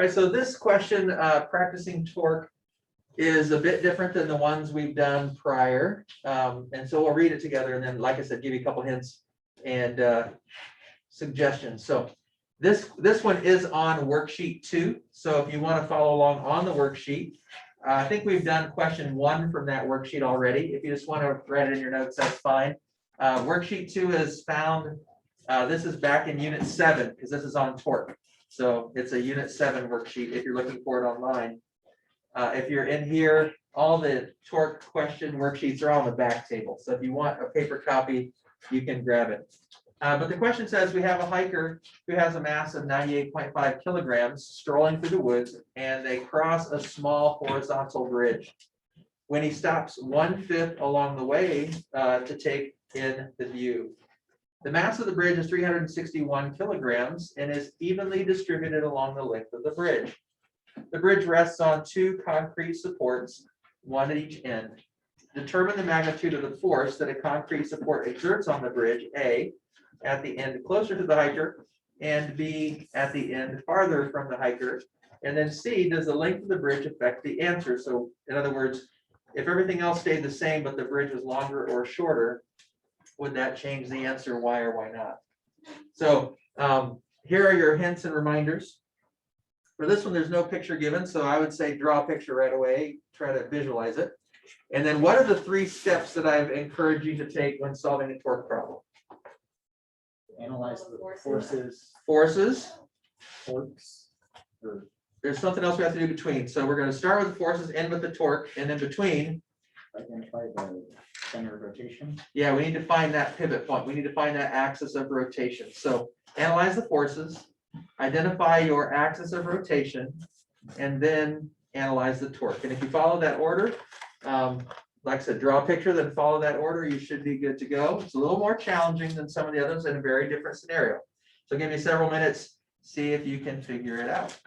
All right, so this question, practicing torque, is a bit different than the ones we've done prior. And so we'll read it together and then, like I said, give you a couple hints and suggestions. So this one is on worksheet 2. So if you want to follow along on the worksheet, I think we've done question 1 from that worksheet already. If you just want to write it in your notes, that's fine. Worksheet 2 is found, this is back in unit 7 because this is on torque. So it's a unit 7 worksheet if you're looking for it online. If you're in here, all the torque question worksheets are on the back table. So if you want a paper copy, you can grab it. But the question says we have a hiker who has a mass of 98.5 kilograms strolling through the woods, and they cross a small horizontal bridge. When he stops 1/5 along the way to take in the view. The mass of the bridge is 361 kilograms and is evenly distributed along the length of the bridge. The bridge rests on 2 concrete supports, one at each end. Determine the magnitude of the force that a concrete support exerts on the bridge, A, at the end closer to the hiker, and B, at the end farther from the hiker. And then C, does the length of the bridge affect the answer? So in other words, if everything else stayed the same, but the bridge was longer or shorter, would that change the answer? Why or why not? So here are your hints and reminders. For this one, there's no picture given, so I would say draw a picture right away, try to visualize it. And then what are the 3 steps that I've encouraged you to take when solving a torque problem? Analyze the forces. Forces. Torques. There's something else we have to do between. So we're going to start with the forces, end with the torque, and then between. Identify the center of rotation. Yeah, we need to find that pivot point. We need to find that axis of rotation. So analyze the forces, identify your axis of rotation, and then analyze the torque. And if you follow that order, like I said, draw a picture, then follow that order, you should be good to go. It's a little more challenging than some of the others in a very different scenario. So give me several minutes, see if you can figure it out.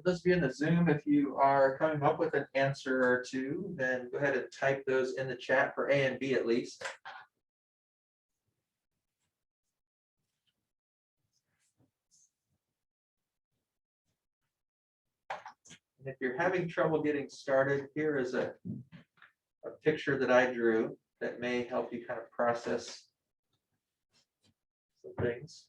For those of you in the Zoom, if you are coming up with an answer or two, then go ahead and type those in the chat for A and B at least. And if you're having trouble getting started, here is a picture that I drew that may help you kind of process some things.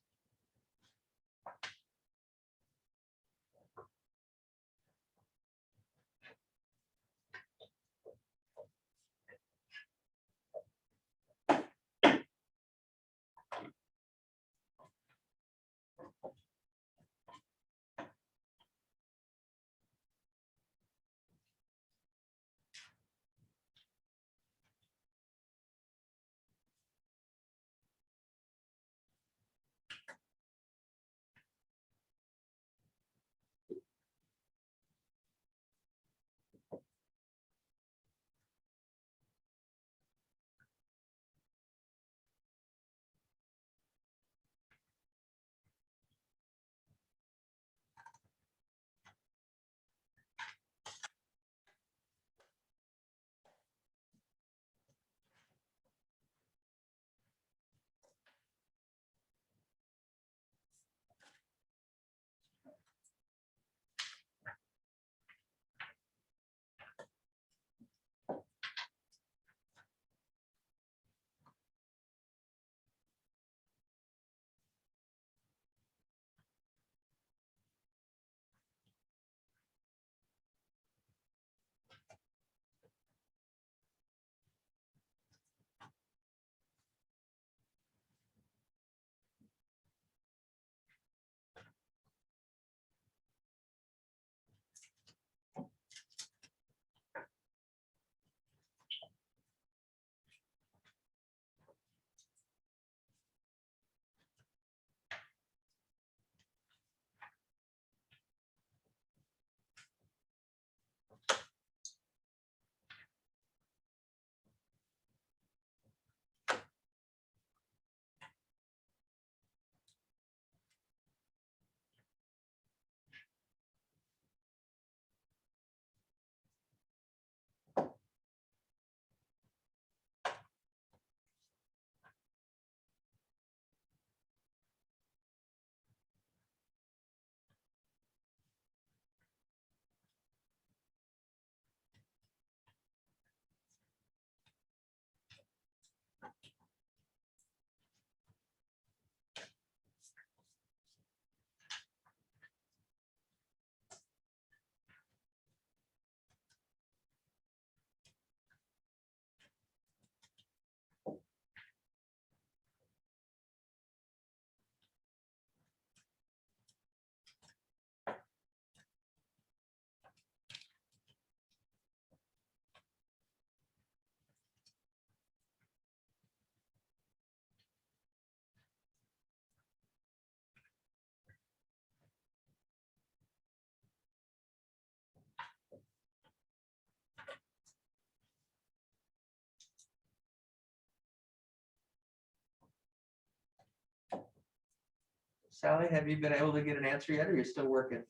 Sally, have you been able to get an answer yet, or you're still working?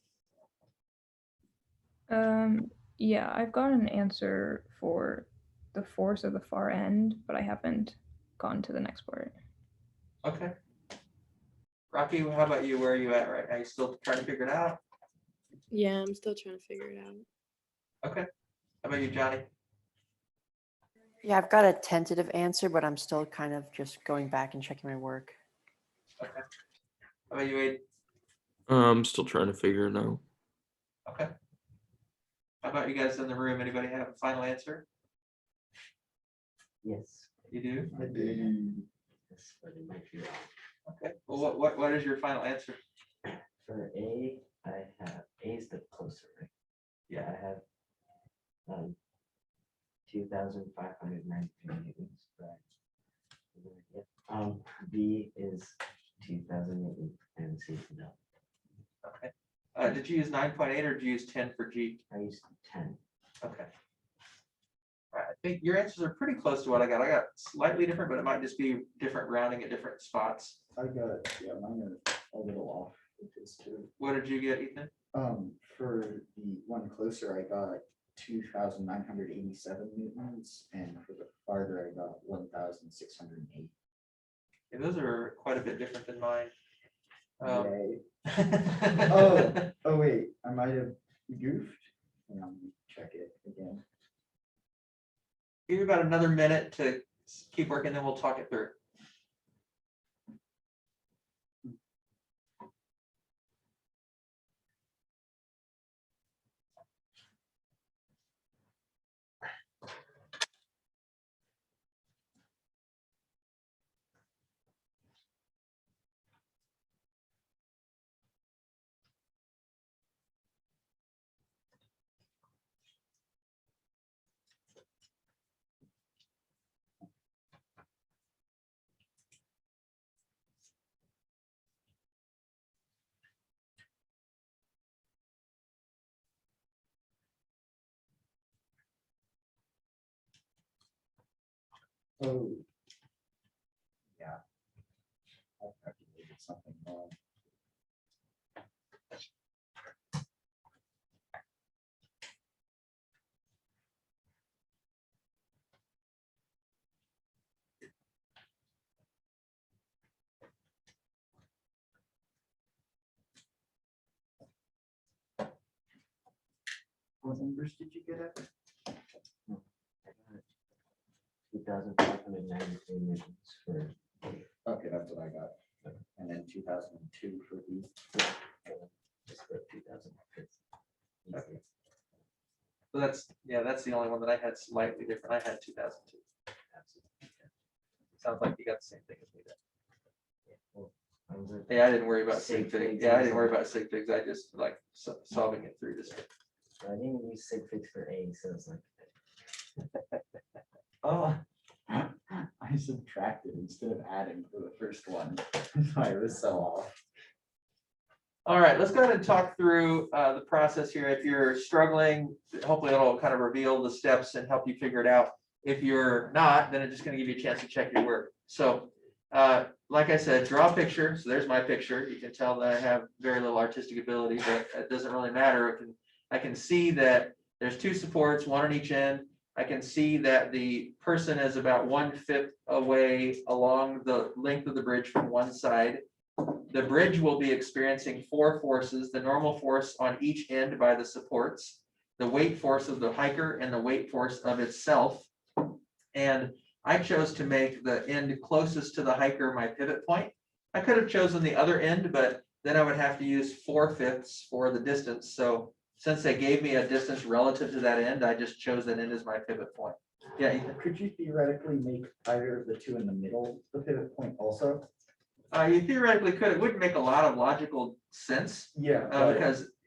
Yeah, I've got an answer for the force of the far end, but I haven't gone to the next part. Okay. Rocky, how about you? Where are you at right now? You still trying to figure it out? Yeah, I'm still trying to figure it out. Okay. How about you, Johnny? Yeah, I've got a tentative answer, but I'm still kind of just going back and checking my work. Okay. How about you, Wade? I'm still trying to figure it out. Okay. How about you guys in the room? Anybody have a final answer? Yes, You do? I do. yes, but it might be wrong. Okay. Well, what is your final answer? For A, I have A is the closer, right? Yeah. I have 2,593 newtons, right? Yep. B is 2,000 newtons and C is no. Okay. Did you use 9.8 or did you use 10 for G? I used 10. Okay. All right. I think your answers are pretty close to what I got. I got slightly different, but it might just be different rounding at different spots. I got, yeah, mine are a little off with this too. What did you get, Ethan? For the one closer, I got 2,987 newtons, and for the farther, I got 1,608. And those are quite a bit different than mine. Um, Yay. Oh, Oh, wait, I might have goofed. Hang on, let me check it again. give you about another minute to keep working, then we'll talk it through. Oh. Yeah. I calculated something wrong. What numbers did you get at? 2,593 newtons for. Okay, that's what I got. And then 2002 for the. Just for 2,000. Okay. So that's the only one that I had slightly different. I had 2002. Sounds like you got the same thing as me then. Yeah, I didn't worry about sig figs. Yeah, I didn't worry about sig figs. I just like solving it through this. I didn't use sig figs for A, so it's like. Oh, I subtracted instead of adding for the first one. I was so off. All right, let's go ahead and talk through the process here. If you're struggling, hopefully it'll kind of reveal the steps and help you figure it out. If you're not, then it's just going to give you a chance to check your work. So like I said, draw a picture. So there's my picture. You can tell that I have very little artistic ability, but it doesn't really matter. I can see that there's two supports, one on each end. I can see that the person is about 1/5 away along the length of the bridge from one side. The bridge will be experiencing 4 forces, the normal force on each end by the supports, the weight force of the hiker, and the weight force of itself. And I chose to make the end closest to the hiker my pivot point. I could have chosen the other end, but then I would have to use 4/5 for the distance. So since they gave me a distance relative to that end, I just chose that end as my pivot point. Yeah, Ethan? Could you theoretically make either of the two in the middle the pivot point also? You theoretically could. It wouldn't make a lot of logical sense Yeah.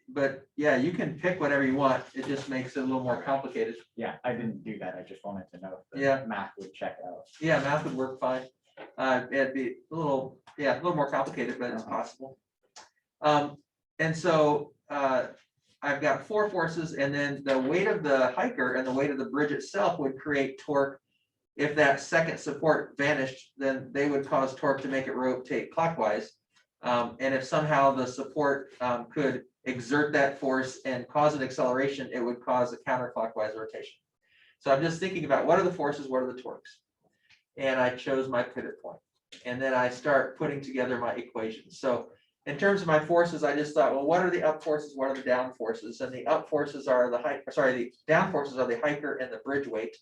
but yeah, you can pick whatever you want. It just makes it a little more complicated. Yeah, I didn't do that. I just wanted to know if the Yeah. math would check out. Yeah, math would work fine. It'd be a little more complicated, but it's possible. And so I've got 4 forces, and then the weight of the hiker and the weight of the bridge itself would create torque. If that second support vanished, then they would cause torque to make it rotate clockwise. And if somehow the support could exert that force and cause an acceleration, it would cause a counterclockwise rotation. So I'm just thinking about what are the forces, what are the torques? And I chose my pivot point. And then I start putting together my equations. So in terms of my forces, I just thought, well, what are the up forces? What are the down forces? And the up forces are the down forces are the hiker and the bridge weight.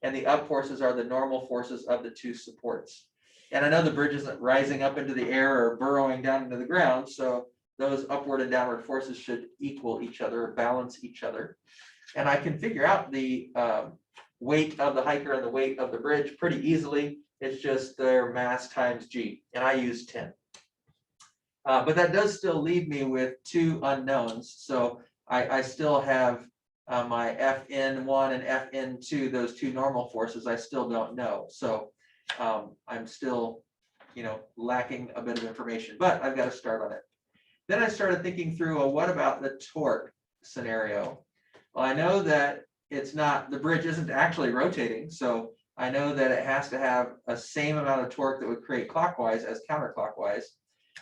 And the up forces are the normal forces of the 2 supports. And I know the bridge isn't rising up into the air or burrowing down into the ground. So those upward and downward forces should equal each other or balance each other. And I can figure out the weight of the hiker and the weight of the bridge pretty easily. It's just their mass times G, and I use 10. But that does still leave me with 2 unknowns. So I still have my Fn1 and Fn2, those 2 normal forces, I still don't know. So I'm still, lacking a bit of information, but I've got to start on it. Then I started thinking through, well, what about the torque scenario? Well, I know that the bridge isn't actually rotating. So I know that it has to have a same amount of torque that would create clockwise as counterclockwise.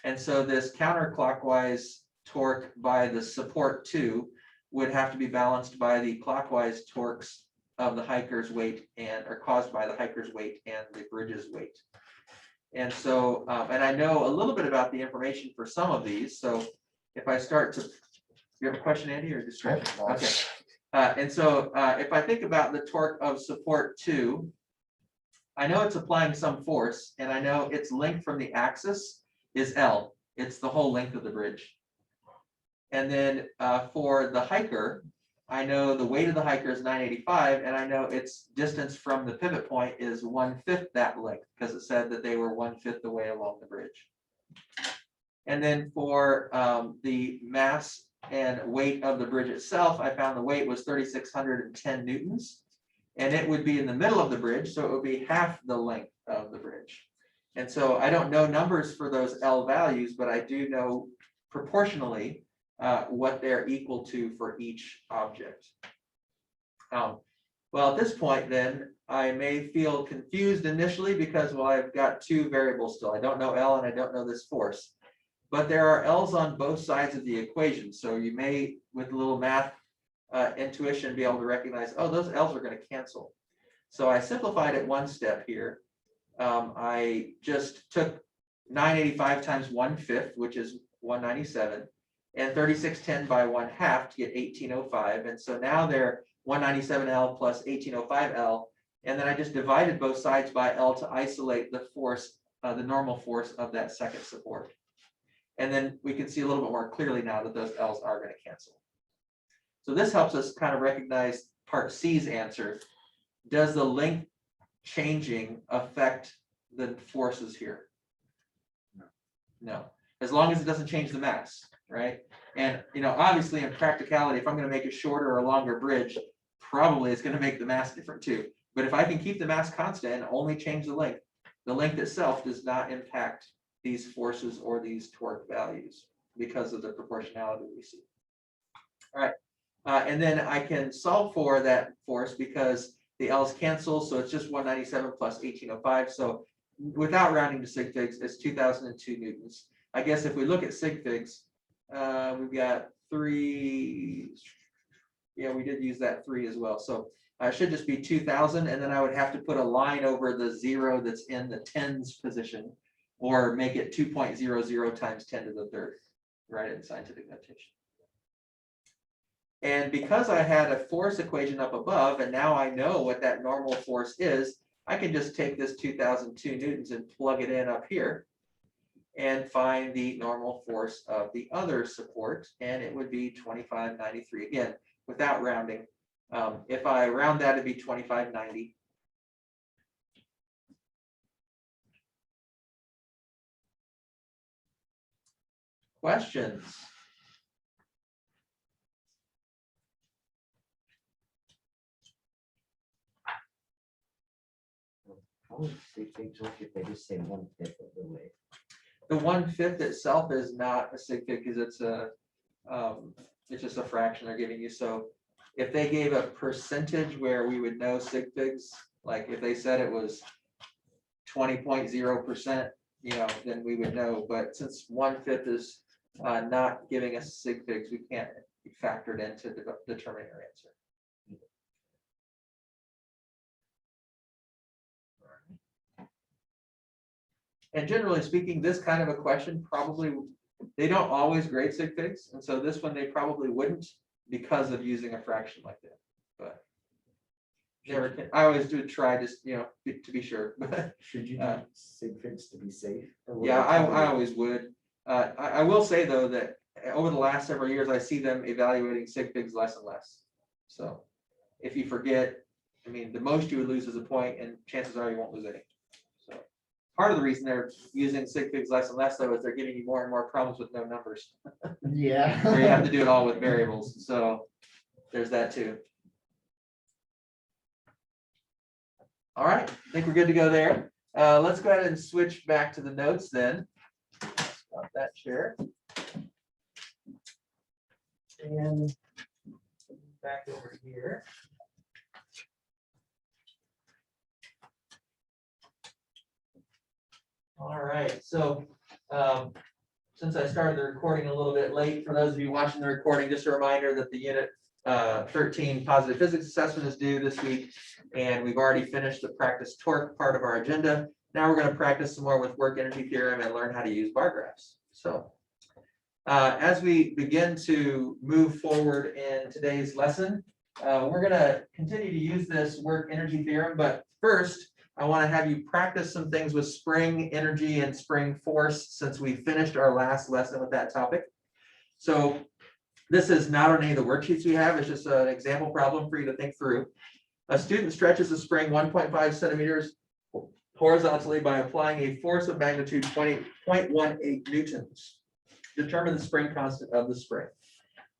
And so this counterclockwise torque by the support 2 would have to be balanced by the clockwise torques of the hiker's weight and are caused by the hiker's weight and the bridge's weight. And so, and I know a little bit about the information for some of these. So if I start to, you have a question, Andy, or just? Okay. And so if I think about the torque of support 2, I know it's applying some force, and I know its length from the axis is L. It's the whole length of the bridge. And then for the hiker, I know the weight of the hiker is 985, and I know its distance from the pivot point is 1/5 that length, because it said that they were 1/5 the way along the bridge. And then for the mass and weight of the bridge itself, I found the weight was 3,610 newtons, and it would be in the middle of the bridge, so it would be half the length of the bridge. And so I don't know numbers for those L values, but I do know proportionally what they're equal to for each object. Well, at this point, then I may feel confused initially because, well, I've got two variables still. I don't know L and I don't know this force, but there are L's on both sides of the equation. So you may, with a little math intuition, be able to recognize, oh, those L's are going to cancel. So I simplified it one step here. I just took 985 times 1/5, which is 197, and 3610 by 1/2 to get 1805. And so now they're 197L plus 1805L. And then I just divided both sides by L to isolate the force, the normal force of that second support. And then we can see a little bit more clearly now that those L's are going to cancel. So this helps us kind of recognize part C's answer. Does the length changing affect the forces here? No, as long as it doesn't change the mass, right? And obviously in practicality, if I'm going to make a shorter or longer bridge, probably it's going to make the mass different too. But if I can keep the mass constant and only change the length itself does not impact these forces or these torque values because of the proportionality we see. All right, and then I can solve for that force because the L's cancel, so it's just 197 plus 1805. So without rounding to sig figs, it's 2002 newtons. I guess if we look at sig figs, we've got 3. Yeah, we did use that 3 as well. So it should just be 2000, and then I would have to put a line over the 0 that's in the tens position, or make it 2.00 times 10 to the third, right, in scientific notation. And because I had a force equation up above, and now I know what that normal force is, I can just take this 2002 newtons and plug it in up here and find the normal force of the other support, and it would be 2593. Again, without rounding. If I round that, it'd be 2590. Questions? How would sig fig torque if they just say 1/5 of the weight? The 1/5 itself is not a sig fig because it's just a fraction they're giving you. So if they gave a percentage where we would know sig figs, like if they said it was 20.0%, then we would know. But since 1/5 is not giving us sig figs, we can't factor it in to determine our answer. And generally speaking, this kind of a question probably, they don't always grade sig figs. And so this one, they probably wouldn't because of using a fraction like that. But never can, I always do try just, to be sure. Should you do sig figs to be safe? Or will Yeah, they tell I you- always would. I will say though, that over the last several years, I see them evaluating sig figs less and less. So if you forget, the most you would lose is a point, and chances are you won't lose any. So part of the reason they're using sig figs less and less though is they're giving you more and more problems with no numbers. Yeah. Where you have to do it all with variables. So there's that too. All right, I think we're good to go there. Let's go ahead and switch back to the notes then. Stop that share. And back over here. All right, so since I started the recording a little bit late, for those of you watching the recording, just a reminder that the unit 13 positive physics assessment is due this week. And we've already finished the practice torque part of our agenda. Now we're going to practice some more with work energy theorem and learn how to use bar graphs. So as we begin to move forward in today's lesson, we're going to continue to use this work energy theorem. But first, I want to have you practice some things with spring energy and spring force, since we finished our last lesson with that topic. So this is not on any of the worksheets we have. It's just an example problem for you to think through. A student stretches a spring 1.5 centimeters horizontally by applying a force of magnitude 0.18 newtons. Determine the spring constant of the spring.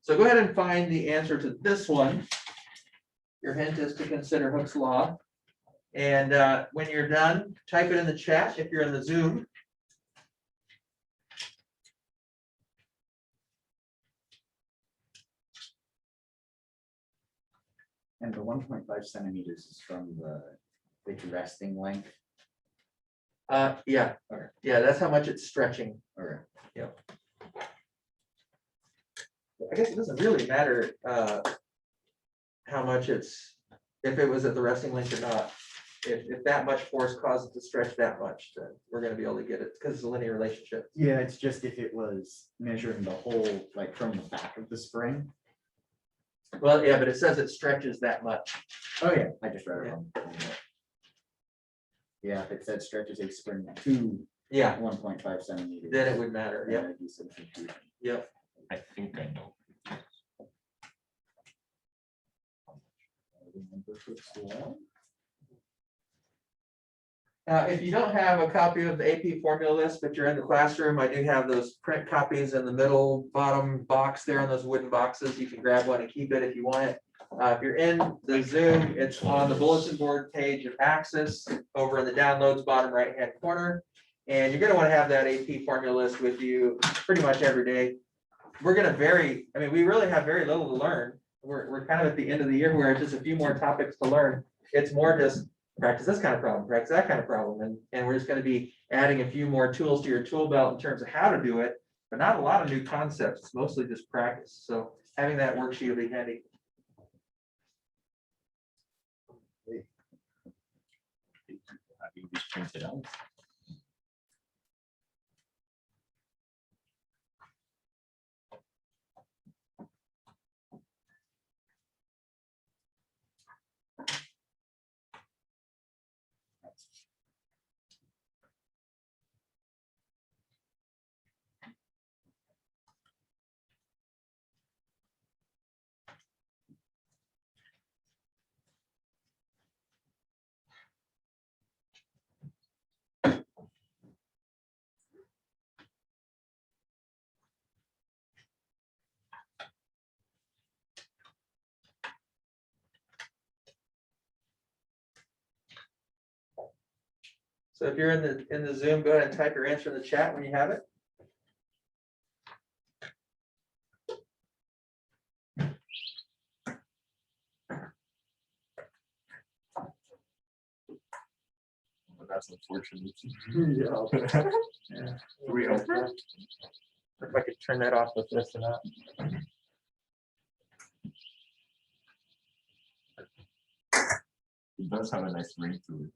So go ahead and find the answer to this one. Your hint is to consider Hooke's law. And when you're done, type it in the chat if you're in the Zoom. And the 1.5 centimeters is from the resting length. Yeah, Okay. yeah, that's how much it's stretching. Okay. I guess it doesn't really matter how much it's, if it was at the resting length or not. If that much force causes it to stretch that much, then we're going to be able to get it because it's a linear relationship. Yeah, it's just if it was measuring the whole, like from the back of the spring. Well, yeah, but it says it stretches that much. Oh, yeah, I just read it wrong. Yeah, if it said stretches a spring to Yeah, 1.5 centimeters. then it would matter. then Yep, it'd be some confusion. yep. I think I know. If you don't have a copy of the AP formula list, but you're in the classroom, I do have those print copies in the middle bottom box there on those wooden boxes. You can grab one and keep it if you want it. If you're in the Zoom, it's on the bulletin board page of Axis over in the downloads bottom right hand corner. And you're going to want to have that AP formula list with you pretty much every day. We're going to we really have very little to learn. We're kind of at the end of the year where it's just a few more topics to learn. It's more just practice this kind of problem, practice that kind of problem. And we're just going to be adding a few more tools to your tool belt in terms of how to do it, but not a lot of new concepts. It's mostly just practice. So having that worksheet will be handy. Having these printed out. So if you're in the Zoom, go ahead and type your answer in the chat when you have it. But that's unfortunate. Yeah. We hope. If I could turn that off with this or not. It does have a nice ring to it.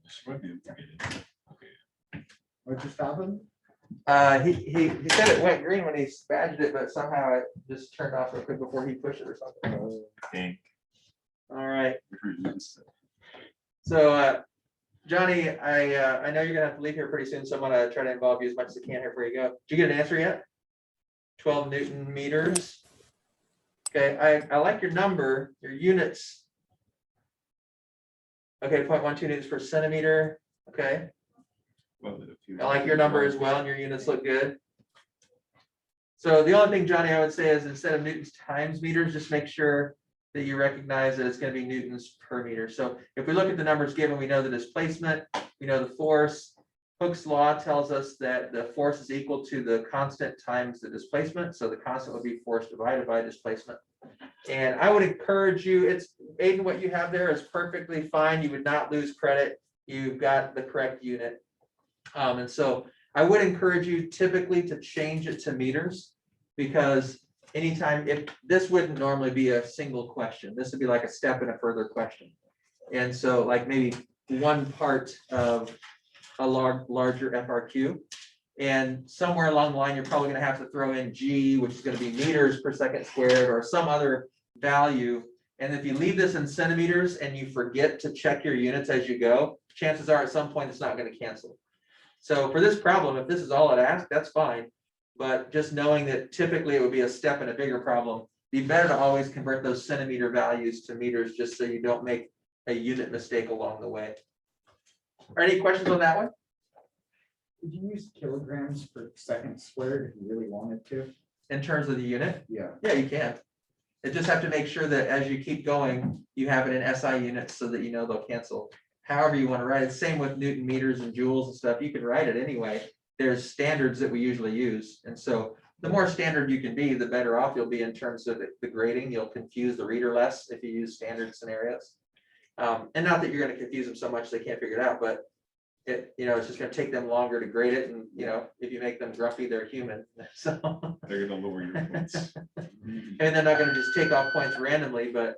She might be able to get it. Okay. What just happened? He said it went green when he badged it, but somehow it just turned off real quick before he pushed it or something. Dang. All right. Release. So, Johnny, I know you're gonna have to leave here pretty soon, so I'm gonna try to involve you as much as I can here before you go. Did you get an answer yet? 12 Newton meters. Okay, I like your number, your units. Okay, 0.12 newtons per centimeter. Okay, I like your number as well, and your units look good. So the only thing, Johnny, I would say is instead of newtons times meters, just make sure that you recognize that it's going to be newtons per meter. So if we look at the numbers given, we know the displacement, we know the force. Hooke's law tells us that the force is equal to the constant times the displacement. So the constant would be force divided by displacement. And I would encourage you, it's, Aiden, what you have there is perfectly fine. You would not lose credit. You've got the correct unit. And so I would encourage you typically to change it to meters, because anytime, if this wouldn't normally be a single question, this would be like a step in a further question. And so like maybe one part of a larger FRQ. And somewhere along the line, you're probably gonna have to throw in G, which is gonna be meters per second squared, or some other value. And if you leave this in centimeters and you forget to check your units as you go, chances are at some point it's not gonna cancel. So for this problem, if this is all it asks, that's fine. But just knowing that typically it would be a step in a bigger problem, be better to always convert those centimeter values to meters, just so you don't make a unit mistake along the way. Are any questions on that one? Could you use kilograms per second squared if you really wanted to? In terms of the unit? Yeah. Yeah, you can. You just have to make sure that as you keep going, you have it in SI units so that you know they'll cancel. However you want to write it. Same with Newton meters and joules and stuff. You can write it anyway. There's standards that we usually use. And so the more standard you can be, the better off you'll be in terms of the grading. You'll confuse the reader less if you use standard scenarios. And not that you're going to confuse them so much they can't figure it out, but it's just going to take them longer to grade it. And, if you make them grumpy, they're human. So. They're gonna lower your points. And they're not gonna just take off points randomly, but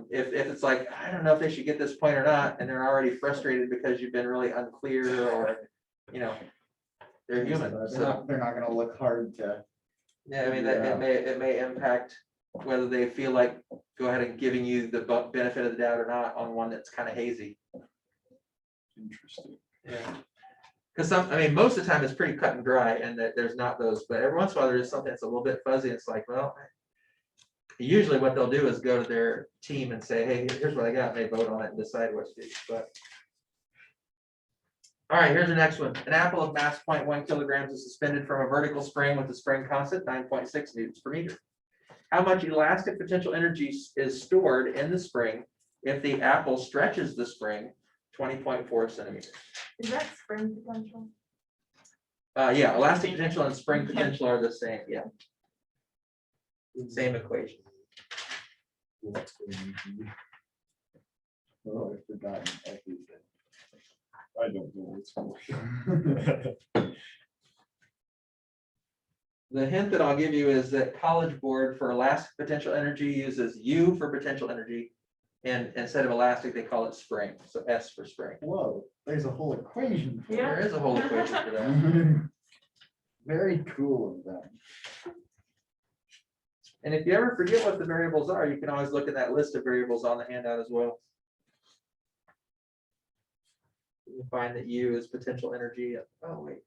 if it's like, I don't know if they should get this point or not, and they're already frustrated because you've been really unclear, or, they're human, so. They're not gonna look hard to. Yeah, I mean, it may impact whether they feel like go ahead and giving you the benefit of the doubt or not on one that's kind of hazy. Interesting. Yeah. Because most of the time it's pretty cut and dry, and that there's not those, but every once in a while there's something that's a little bit fuzzy. It's like, well, usually what they'll do is go to their team and say, hey, here's what I got, and they vote on it and decide what to do. But all right, here's the next one. An apple of mass 0.1 kilograms is suspended from a vertical spring with a spring constant 9.6 newtons per meter. How much elastic potential energy is stored in the spring if the apple stretches the spring 20.4 centimeters? Is that spring potential? Yeah, elastic potential and spring potential are the same, yeah. Same equation. Oh, I've forgotten everything. I don't know what's for. The hint that I'll give you is that College Board for elastic potential energy uses U for potential energy. And instead of elastic, they call it spring. So S for spring. Whoa, there's a whole equation for Yeah. There is a whole equation for that. that. Very cool of them. And if you ever forget what the variables are, you can always look at that list of variables on the handout as well. You find that U is potential energy. Oh, wait.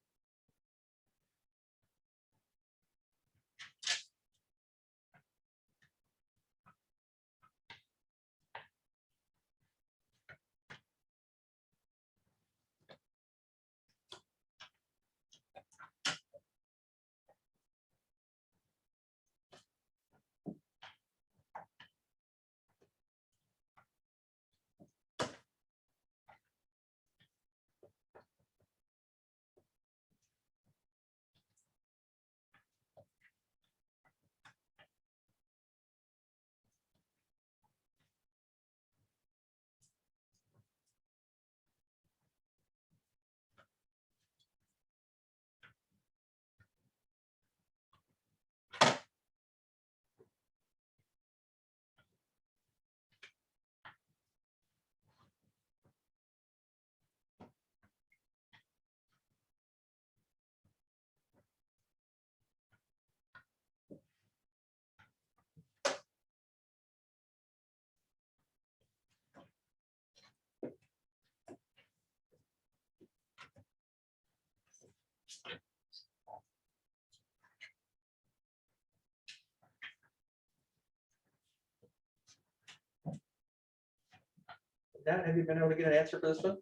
Dan, have you been able to get an answer for this one?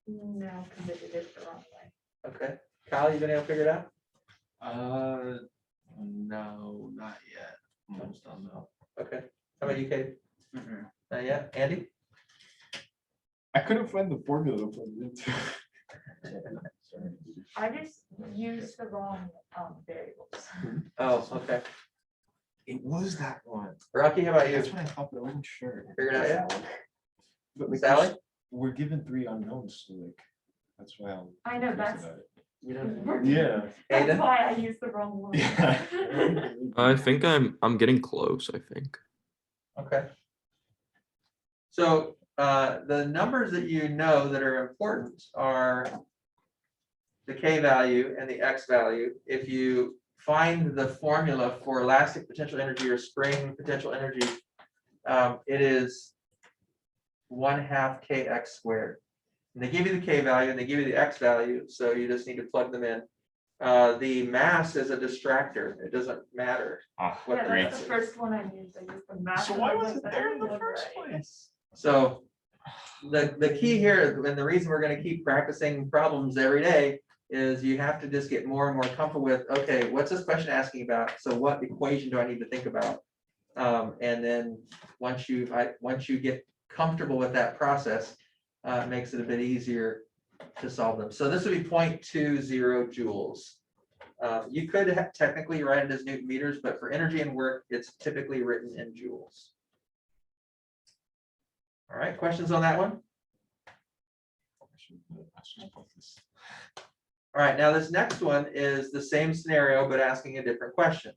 No, because I did it the wrong way. Okay. Kyle, you been able to figure it out? No, not yet. Almost done though. Okay. How about you, Kate? Not yet. Andy? I couldn't find the formula to put it into. Sorry. I just used the wrong variables. Oh, okay. It was that one. Rocky, how about you? That's what I thought, but I wasn't sure. Figured it out yet? But like, Sally? we're given 3 unknowns, so like, that's why I'm. I know, confused that's, about it. You don't. we're- Yeah. that's Aiden? why I used the wrong one. Yeah. I think I'm getting close, I think. Okay. So the numbers that you know that are important are the K value and the X value. If you find the formula for elastic potential energy or spring potential energy, it is 1/2 kx squared. And they give you the K value and they give you the X value, so you just need to plug them in. The mass is a distractor. It doesn't matter. Ah, What Yeah, the great. that's the first one I used. I used the math. So and why I was was it like, there in the "Right." first place? So the key here, and the reason we're going to keep practicing problems every day, is you have to just get more and more comfortable with, okay, what's this question asking about? So what equation do I need to think about? And then once you get comfortable with that process, it makes it a bit easier to solve them. So this would be 0.20 joules. You could technically write it as Newton meters, but for energy and work, it's typically written in joules. All right, questions on that one? All right, now this next one is the same scenario, but asking a different question.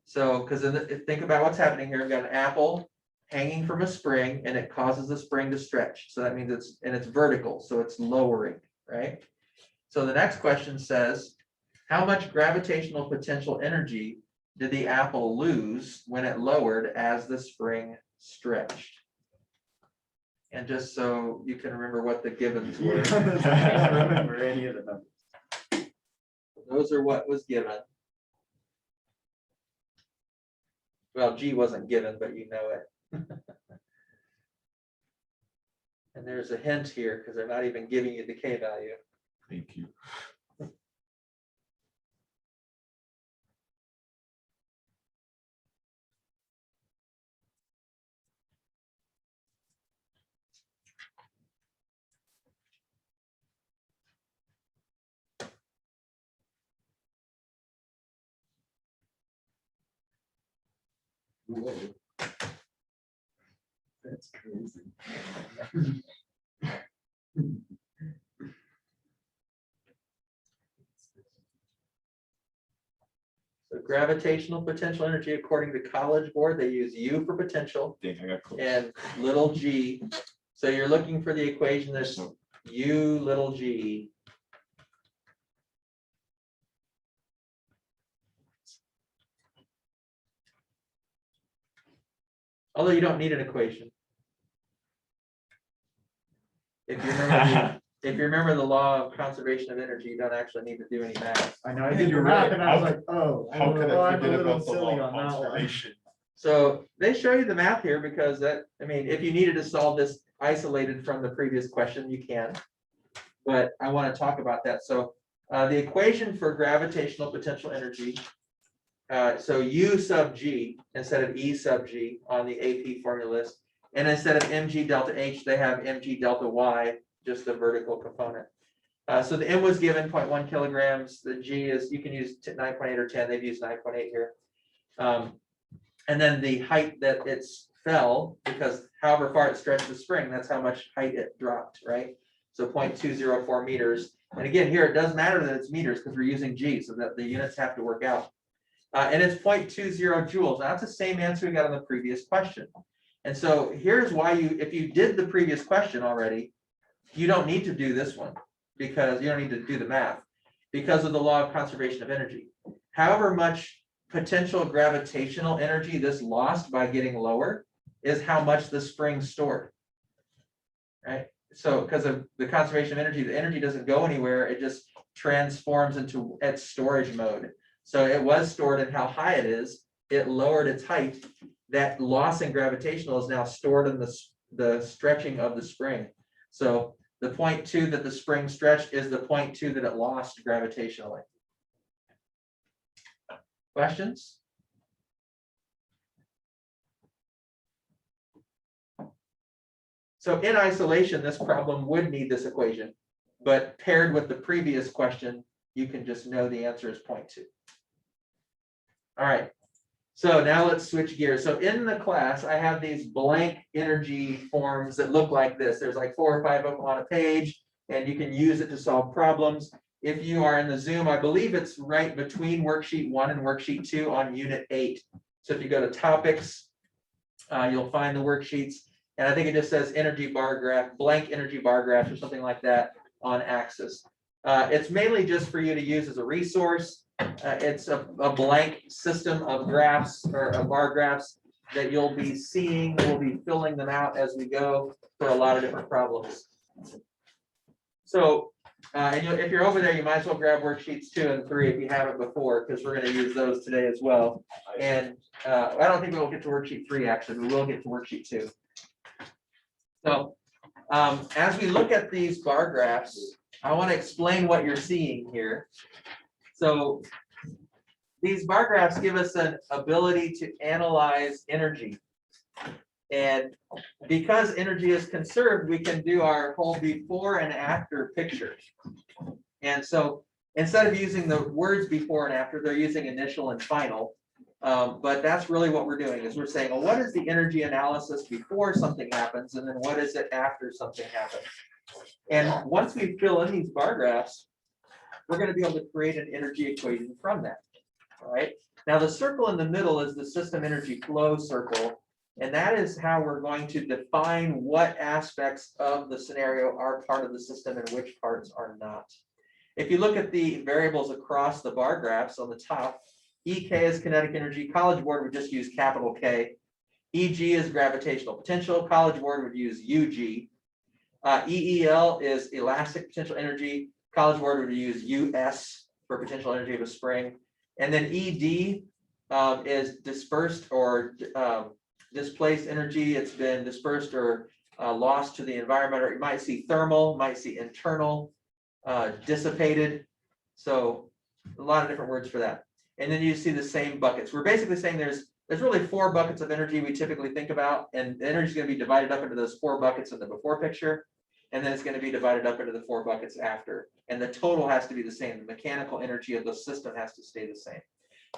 So, because think about what's happening here. We've got an apple hanging from a spring and it causes the spring to stretch. So that means it's vertical, so it's lowering, right? So the next question says, how much gravitational potential energy did the apple lose when it lowered as the spring stretched? And just so you can remember what the givens were. I don't remember any of the numbers. Those are what was given. Well, G wasn't given, but you know it. And there's a hint here because they're not even giving you the K value. Thank you. Whoa. That's crazy. So gravitational potential energy, according to College Board, they use U for potential Dang, I got close. and little g. So you're looking for the equation that's So- U little g. Although you don't need an equation. If you remember the law of conservation of energy, you don't actually need to do any math. I know, I Yeah, did you're your math right. and I was How- like, oh. How could I I'm a forget little about the silly law of on that one. conservation? So they show you the math here because that, I mean, if you needed to solve this isolated from the previous question, you can. But I want to talk about that. So the equation for gravitational potential energy, so U sub G instead of E sub G on the AP formula list. And instead of mg delta H, they have mg delta Y, just the vertical component. So the M was given 0.1 kilograms. The G is, you can use 9.8 or 10. They've used 9.8 here. And then the height that it's fell, because however far it stretched the spring, that's how much height it dropped, right? So 0.204 meters. And again, here it does matter that it's meters because we're using G, so that the units have to work out. And it's 0.20 joules. Now, that's the same answer we got on the previous question. And so here's why if you did the previous question already, you don't need to do this one because you don't need to do the math because of the law of conservation of energy. However much potential gravitational energy this lost by getting lower is how much the spring stored, right? So because of the conservation of energy, the energy doesn't go anywhere. It just transforms into its storage mode. So it was stored in how high it is. It lowered its height. That loss in gravitational is now stored in the stretching of the spring. So the 0.2 that the spring stretched is the 0.2 that it lost gravitationally. Questions? So in isolation, this problem would need this equation. But paired with the previous question, you can just know the answer is 0.2. All right. So now let's switch gears. So in the class, I have these blank energy forms that look like this. There's like 4 or 5 of them on a page, and you can use it to solve problems. If you are in the Zoom, I believe it's right between worksheet 1 and worksheet 2 on unit 8. So if you go to topics, you'll find the worksheets. And I think it just says energy bar graph, blank energy bar graphs or something like that on Axis. It's mainly just for you to use as a resource. It's a blank system of graphs or bar graphs that you'll be seeing. We'll be filling them out as we go for a lot of different problems. So, and if you're over there, you might as well grab worksheets 2 and 3 if you haven't before, because we're going to use those today as well. And I don't think we'll get to worksheet 3 actually. We will get to worksheet 2. So, as we look at these bar graphs, I want to explain what you're seeing here. So these bar graphs give us an ability to analyze energy. And because energy is conserved, we can do our whole before and after picture. And so instead of using the words before and after, they're using initial and final. But that's really what we're doing is we're saying, well, what is the energy analysis before something happens? And then what is it after something happens? And once we fill in these bar graphs, we're going to be able to create an energy equation from that. All right. Now the circle in the middle is the system energy flow circle. And that is how we're going to define what aspects of the scenario are part of the system and which parts are not. If you look at the variables across the bar graphs on the top, EK is kinetic energy. College Board would just use capital K. EG is gravitational potential. College Board would use UG. EEL is elastic potential energy. College Board would use US for potential energy of a spring. And then ED is dispersed or displaced energy. It's been dispersed or lost to the environment, or you might see thermal, might see internal, dissipated. So a lot of different words for that. And then you see the same buckets. We're basically saying there's really 4 buckets of energy we typically think about, and the energy is going to be divided up into those 4 buckets in the before picture, and then it's going to be divided up into the 4 buckets after. And the total has to be the same. The mechanical energy of the system has to stay the same.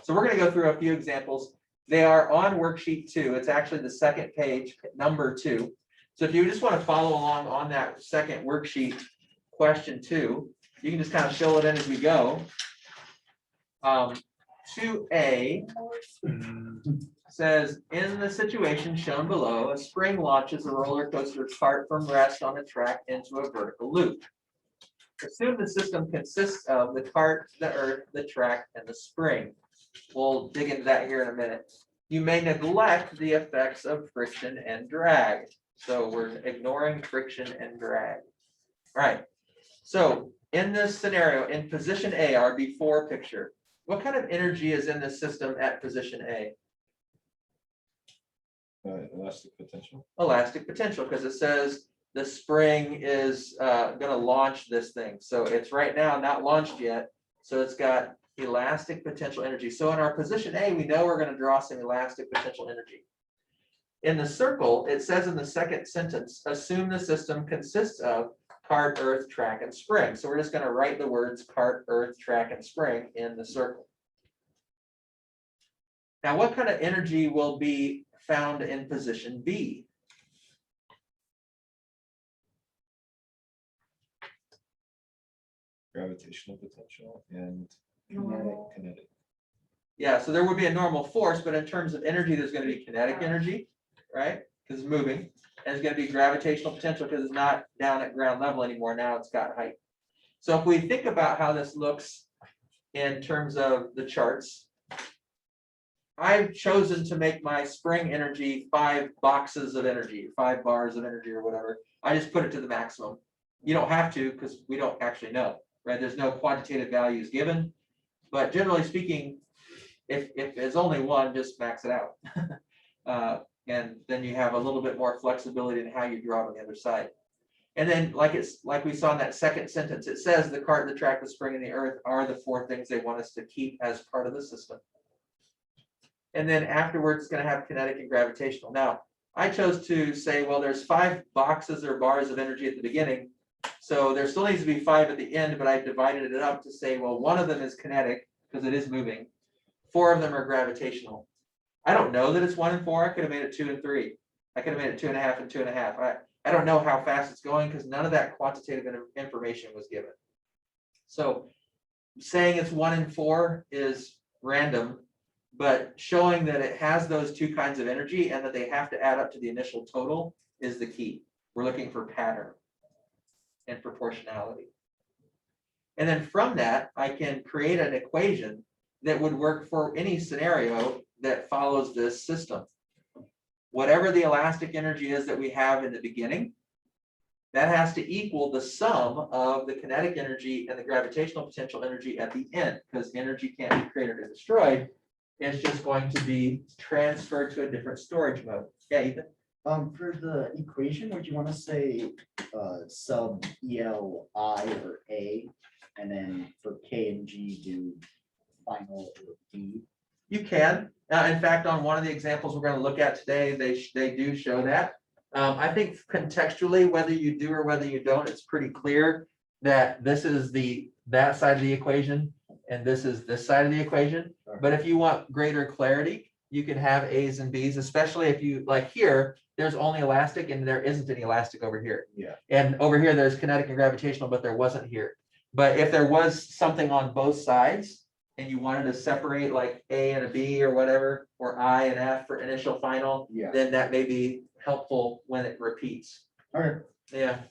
So we're going to go through a few examples. They are on worksheet 2. It's actually the second page, number 2. So if you just want to follow along on that second worksheet, question 2, you can just kind of fill it in as we go. 2A says, in the situation shown below, a spring launches a roller coaster cart from rest on a track into a vertical loop. Assume the system consists of the cart, the earth, the track, and the spring. We'll dig into that here in a minute. You may neglect the effects of friction and drag. So we're ignoring friction and drag. All right. So in this scenario, in position A, our before picture, what kind of energy is in the system at position A? Elastic potential. Elastic potential, because it says the spring is going to launch this thing. So it's right now not launched yet. So it's got elastic potential energy. So in our position A, we know we're going to draw some elastic potential energy. In the circle, it says in the second sentence, assume the system consists of cart, earth, track, and spring. So we're just going to write the words cart, earth, track, and spring in the circle. Now, what kind of energy will be found in position B? Gravitational potential and kinetic. Yeah, so there would be a normal force, but in terms of energy, there's going to be kinetic energy, right? Because it's moving. And it's going to be gravitational potential because it's not down at ground level anymore. Now it's got height. So if we think about how this looks in terms of the charts, I've chosen to make my spring energy 5 boxes of energy, 5 bars of energy or whatever. I just put it to the maximum. You don't have to because we don't actually know, right? There's no quantitative values given. But generally speaking, if there's only one, just max it out. And then you have a little bit more flexibility in how you draw on the other side. And then like we saw in that second sentence, it says the cart, the track, the spring, and the earth are the 4 things they want us to keep as part of the system. And then afterwards, it's going to have kinetic and gravitational. Now, I chose to say, well, there's 5 boxes or bars of energy at the beginning. So there still needs to be 5 at the end, but I've divided it up to say, well, one of them is kinetic because it is moving. 4 of them are gravitational. I don't know that it's 1 and 4. I could have made it 2 and 3. I could have made it 2.5 and 2.5. I don't know how fast it's going because none of that quantitative information was given. So saying it's 1 and 4 is random, but showing that it has those 2 kinds of energy and that they have to add up to the initial total is the key. We're looking for pattern and proportionality. And then from that, I can create an equation that would work for any scenario that follows this system. Whatever the elastic energy is that we have in the beginning, that has to equal the sum of the kinetic energy and the gravitational potential energy at the end, because energy can't be created or destroyed. It's just going to be transferred to a different storage mode. Yeah, Ethan? For the equation, would you want to say sub EL I or A, and then for K and G do final or D? You can. In fact, on one of the examples we're going to look at today, they do show that. I think contextually, whether you do or whether you don't, it's pretty clear that this is that side of the equation and this is this side of the equation. But if you want greater clarity, you can have A's and B's, especially if you like here, there's only elastic and there isn't any elastic over here. Yeah. And over here, there's kinetic and gravitational, but there wasn't here. But if there was something on both sides and you wanted to separate like A and a B or whatever, or I and F for initial final, Yeah. then that may be helpful when it repeats. Okay. Yeah.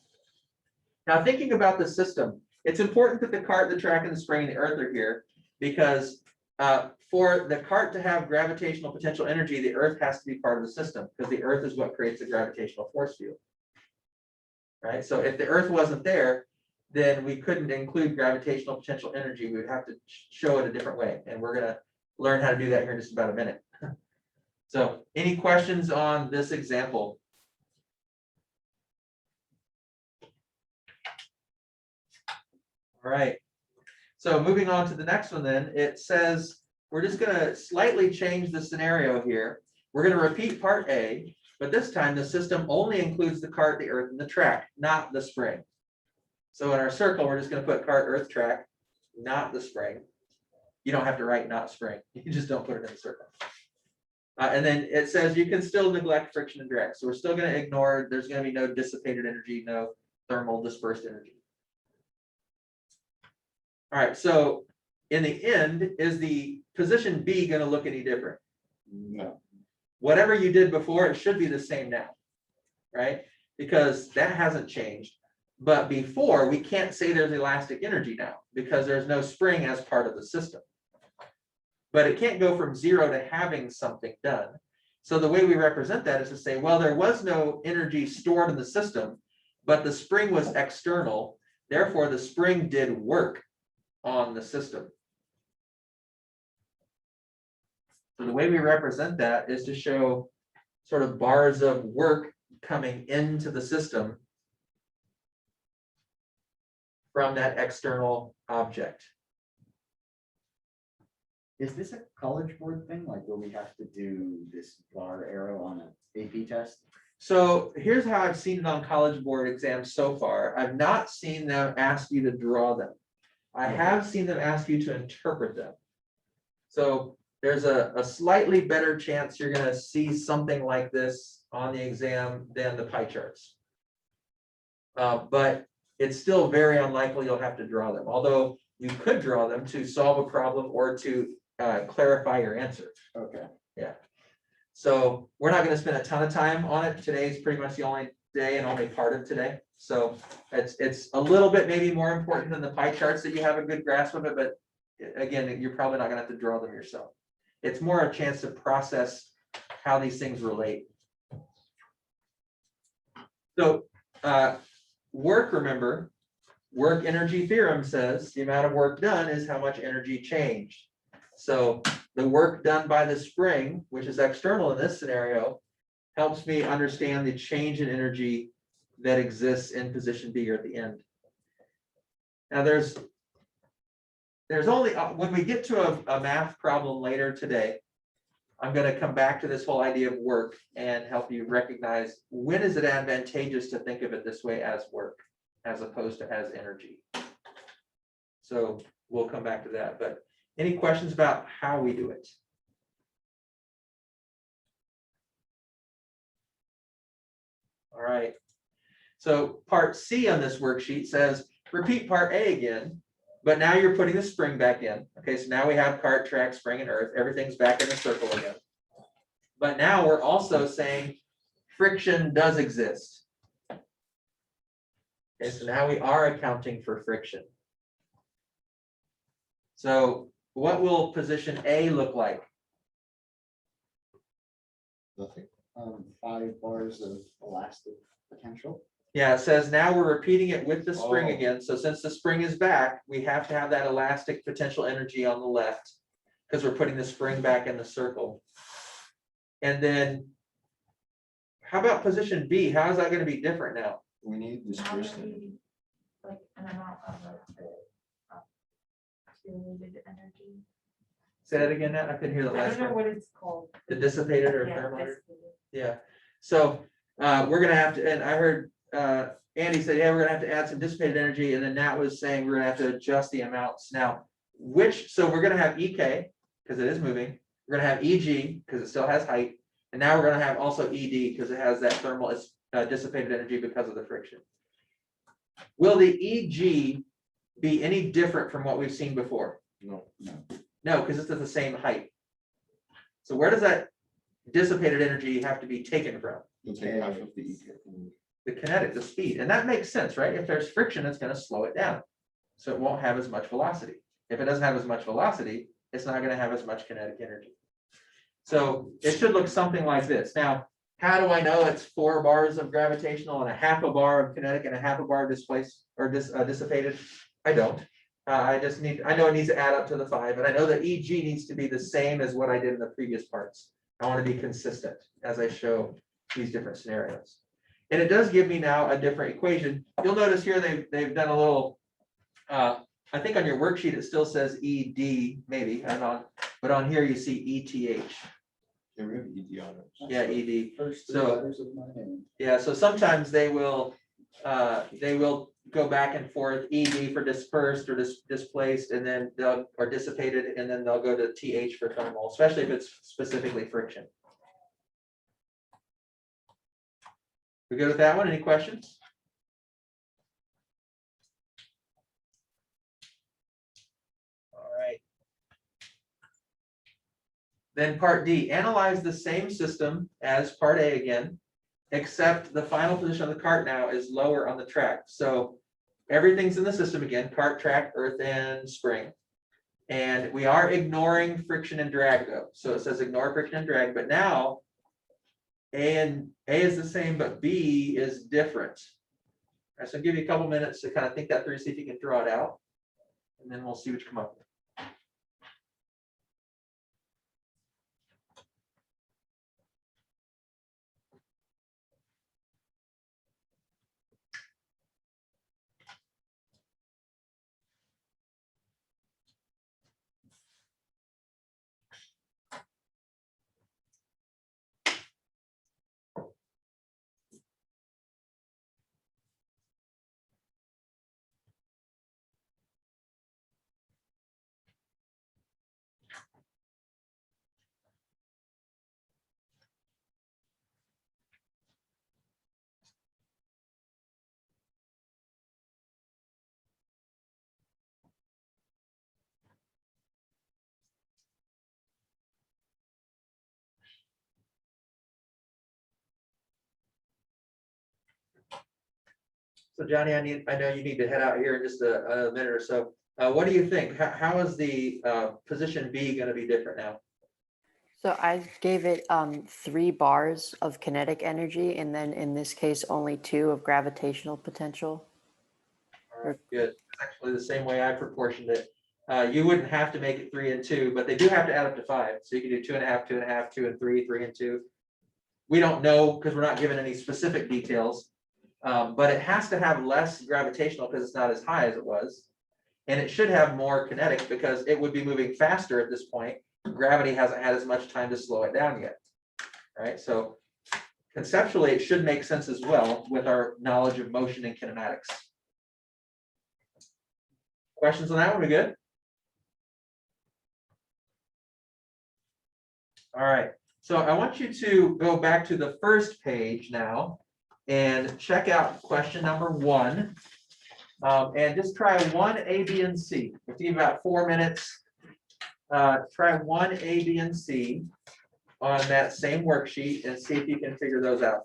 Now thinking about the system, it's important that the cart, the track, and the spring and the earth are here because for the cart to have gravitational potential energy, the earth has to be part of the system because the earth is what creates the gravitational force field. Right? So if the earth wasn't there, then we couldn't include gravitational potential energy. We would have to show it a different way. And we're going to learn how to do that here in just about a minute. So any questions on this example? All right. So moving on to the next one then, it says, we're just going to slightly change the scenario here. We're going to repeat part A, but this time the system only includes the cart, the earth, and the track, not the spring. So in our circle, we're just going to put cart, earth, track, not the spring. You don't have to write not spring. You just don't put it in the circle. And then it says you can still neglect friction and drag. So we're still going to ignore, there's going to be no dissipated energy, no thermal dispersed energy. All right, so in the end, is the position B going to look any different? No. Whatever you did before, it should be the same now, right? Because that hasn't changed. But before, we can't say there's elastic energy now because there's no spring as part of the system. But it can't go from 0 to having something done. So the way we represent that is to say, well, there was no energy stored in the system, but the spring was external. Therefore, the spring did work on the system. So the way we represent that is to show sort of bars of work coming into the system from that external object. Is this a college board thing, like where we have to do this bar arrow on an AP test? So here's how I've seen it on college board exams so far. I've not seen them ask you to draw them. I have seen them ask you to interpret them. So there's a slightly better chance you're going to see something like this on the exam than the pie charts. But it's still very unlikely you'll have to draw them, although you could draw them to solve a problem or to clarify your answer. Okay. Yeah. So we're not going to spend a ton of time on it. Today's pretty much the only day and only part of today. So it's a little bit maybe more important than the pie charts that you have a good grasp of it, but again, you're probably not going to have to draw them yourself. It's more a chance to process how these things relate. So work, remember, work energy theorem says the amount of work done is how much energy changed. So the work done by the spring, which is external in this scenario, helps me understand the change in energy that exists in position B or at the end. Now there's only, when we get to a math problem later today, I'm going to come back to this whole idea of work and help you recognize when is it advantageous to think of it this way as work. as opposed to as energy. So we'll come back to that, but any questions about how we do it? All right. So part C on this worksheet says, repeat part A again, but now you're putting the spring back in. Okay, so now we have cart, track, spring, and earth. Everything's back in the circle again. But now we're also saying friction does exist. Okay, so now we are accounting for friction. So what will position A look like? Nothing. 5 bars of elastic potential. Yeah, it says now we're repeating it with the spring Oh. again. So since the spring is back, we have to have that elastic potential energy on the left because we're putting the spring back in the circle. And then how about position B? How is that going to be different now? We need displacement. Like an amount of the accumulated energy. Say that again, Nat? I couldn't hear the I last don't know one. what it's called. The dissipated or Yeah, thermal? dissipated. Yeah. So we're gonna have to, and I heard Andy say, yeah, we're gonna have to add some dissipated energy, and then Nat was saying we're gonna have to adjust the amounts. Now, so we're gonna have EK, because it is moving. We're gonna have EG, because it still has height. And now we're gonna have also ED, because it has that thermal dissipated energy because of the friction. Will the EG be any different from what we've seen before? No. No, because it's at the same height. So where does that dissipated energy have to be taken from? You'll take half of the EK. The kinetic, the speed, and that makes sense, right? If there's friction, it's going to slow it down. So it won't have as much velocity. If it doesn't have as much velocity, it's not going to have as much kinetic energy. So it should look something like this. Now, how do I know it's 4 bars of gravitational and a half a bar of kinetic and a half a bar displaced or dissipated? I don't. I know it needs to add up to the 5, and I know that EG needs to be the same as what I did in the previous parts. I want to be consistent as I show these different scenarios. And it does give me now a different equation. You'll notice here they've done a little, I think on your worksheet it still says ED, maybe, I don't know, but on here you see ETH. Yeah, we have ED on it. Yeah, ED. First 3 So- letters of my name. Yeah, so sometimes they will go back and forth, ED for dispersed or displaced, and then or dissipated, and then they'll go to TH for thermal, especially if it's specifically friction. We good with that one? Any questions? All right. Then part D, analyze the same system as part A again, except the final position of the cart now is lower on the track. So everything's in the system again, cart, track, earth, and spring. And we are ignoring friction and drag though. So it says ignore friction and drag, but now A is the same, but B is different. All right, so I'll give you a couple minutes to kind of think that through, see if you can draw it out. And then we'll see what you come up with. So Johnny, I know you need to head out here in just a minute or so. What do you think? How is the position B going to be different now? So I gave it 3 bars of kinetic energy, and then in this case, only 2 of gravitational potential. All right, good. It's actually the same way I proportioned it. You wouldn't have to make it 3 and 2, but they do have to add up to 5. So you can do 2.5, 2.5, 2 and 3, 3 and 2. We don't know because we're not given any specific details, but it has to have less gravitational because it's not as high as it was. And it should have more kinetic because it would be moving faster at this point. Gravity hasn't had as much time to slow it down yet. Right? So conceptually, it should make sense as well with our knowledge of motion and kinematics. Questions on that one? We good? All right, so I want you to go back to the first page now and check out question number 1. And just try 1 A, B, and C. If you have about 4 minutes, try 1 A, B, and C on that same worksheet and see if you can figure those out.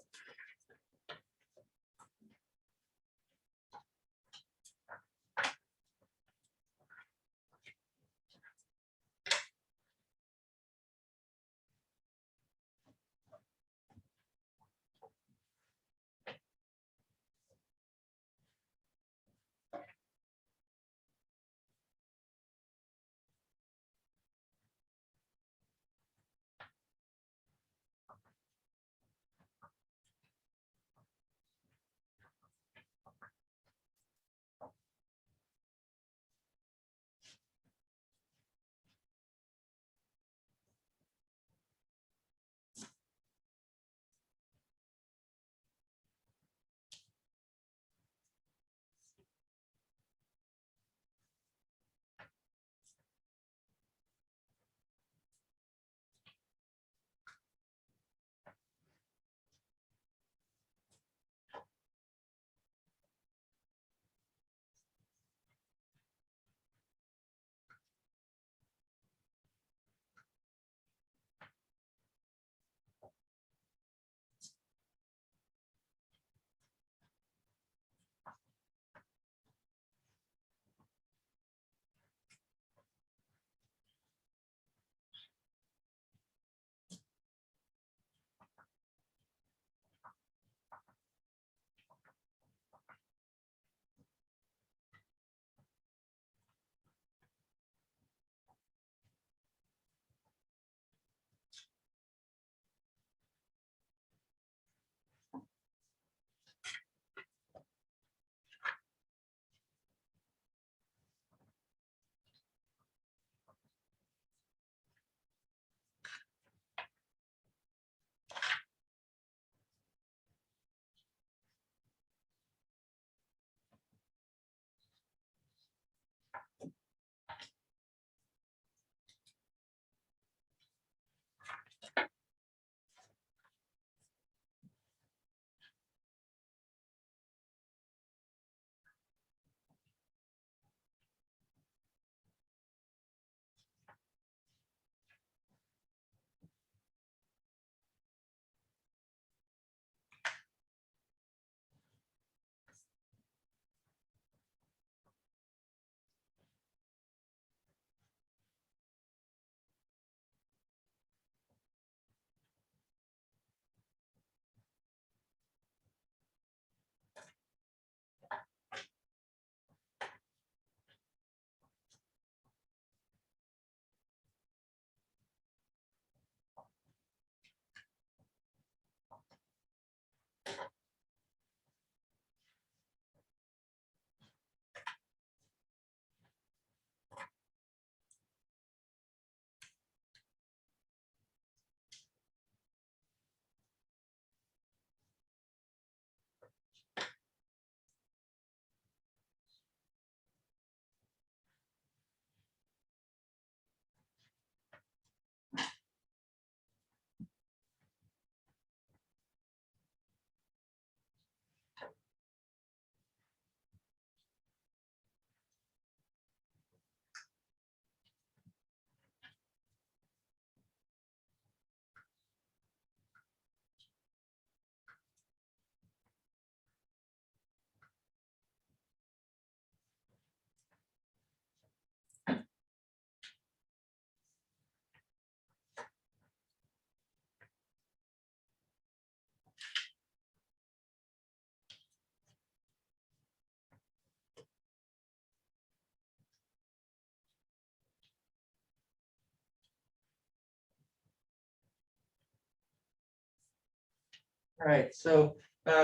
All right, so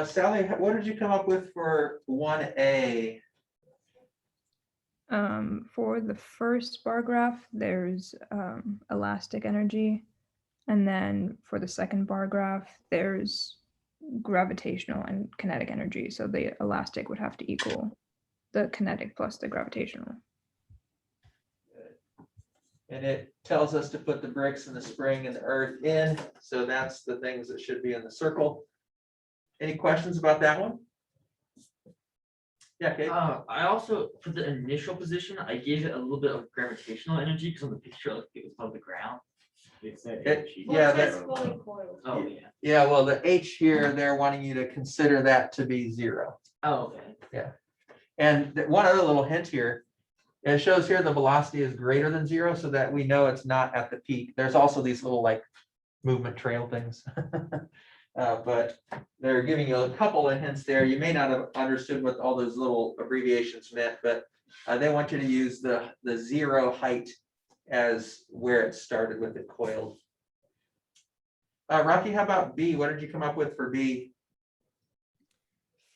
Sally, what did you come up with for 1A? For the first bar graph, there's elastic energy. And then for the second bar graph, there's gravitational and kinetic energy. So the elastic would have to equal the kinetic plus the gravitational. And it tells us to put the bricks and the spring and the earth in, so that's the things that should be in the circle. Any questions about that one? Yeah, Kate? I also, for the initial position, I gave it a little bit of gravitational energy because on the picture, it looked like it was above the ground. It said It- H. Well, yeah, it says that- fully coiled. Oh, yeah. Yeah, well, the H here, they're wanting you to consider that to be 0. Oh, okay. And one other little hint here, it shows here the velocity is greater than 0, so that we know it's not at the peak. There's also these little like movement trail things. But they're giving you a couple of hints there. You may not have understood what all those little abbreviations meant, but they want you to use the 0 height as where it started with it coiled. Rocky, how about B? What did you come up with for B?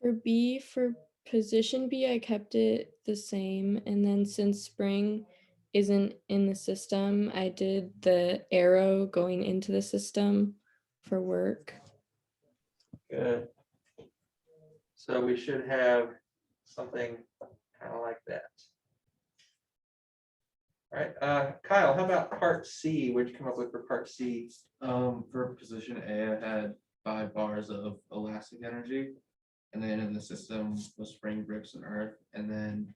For B, for position B, I kept it the same. And then since spring isn't in the system, I did the arrow going into the system for work. Good. So we should have something kind of like that. All right, Kyle, how about part C? What'd you come up with for part C? For position A, I had 5 bars of elastic energy. And then in the system was spring, bricks, and earth. And then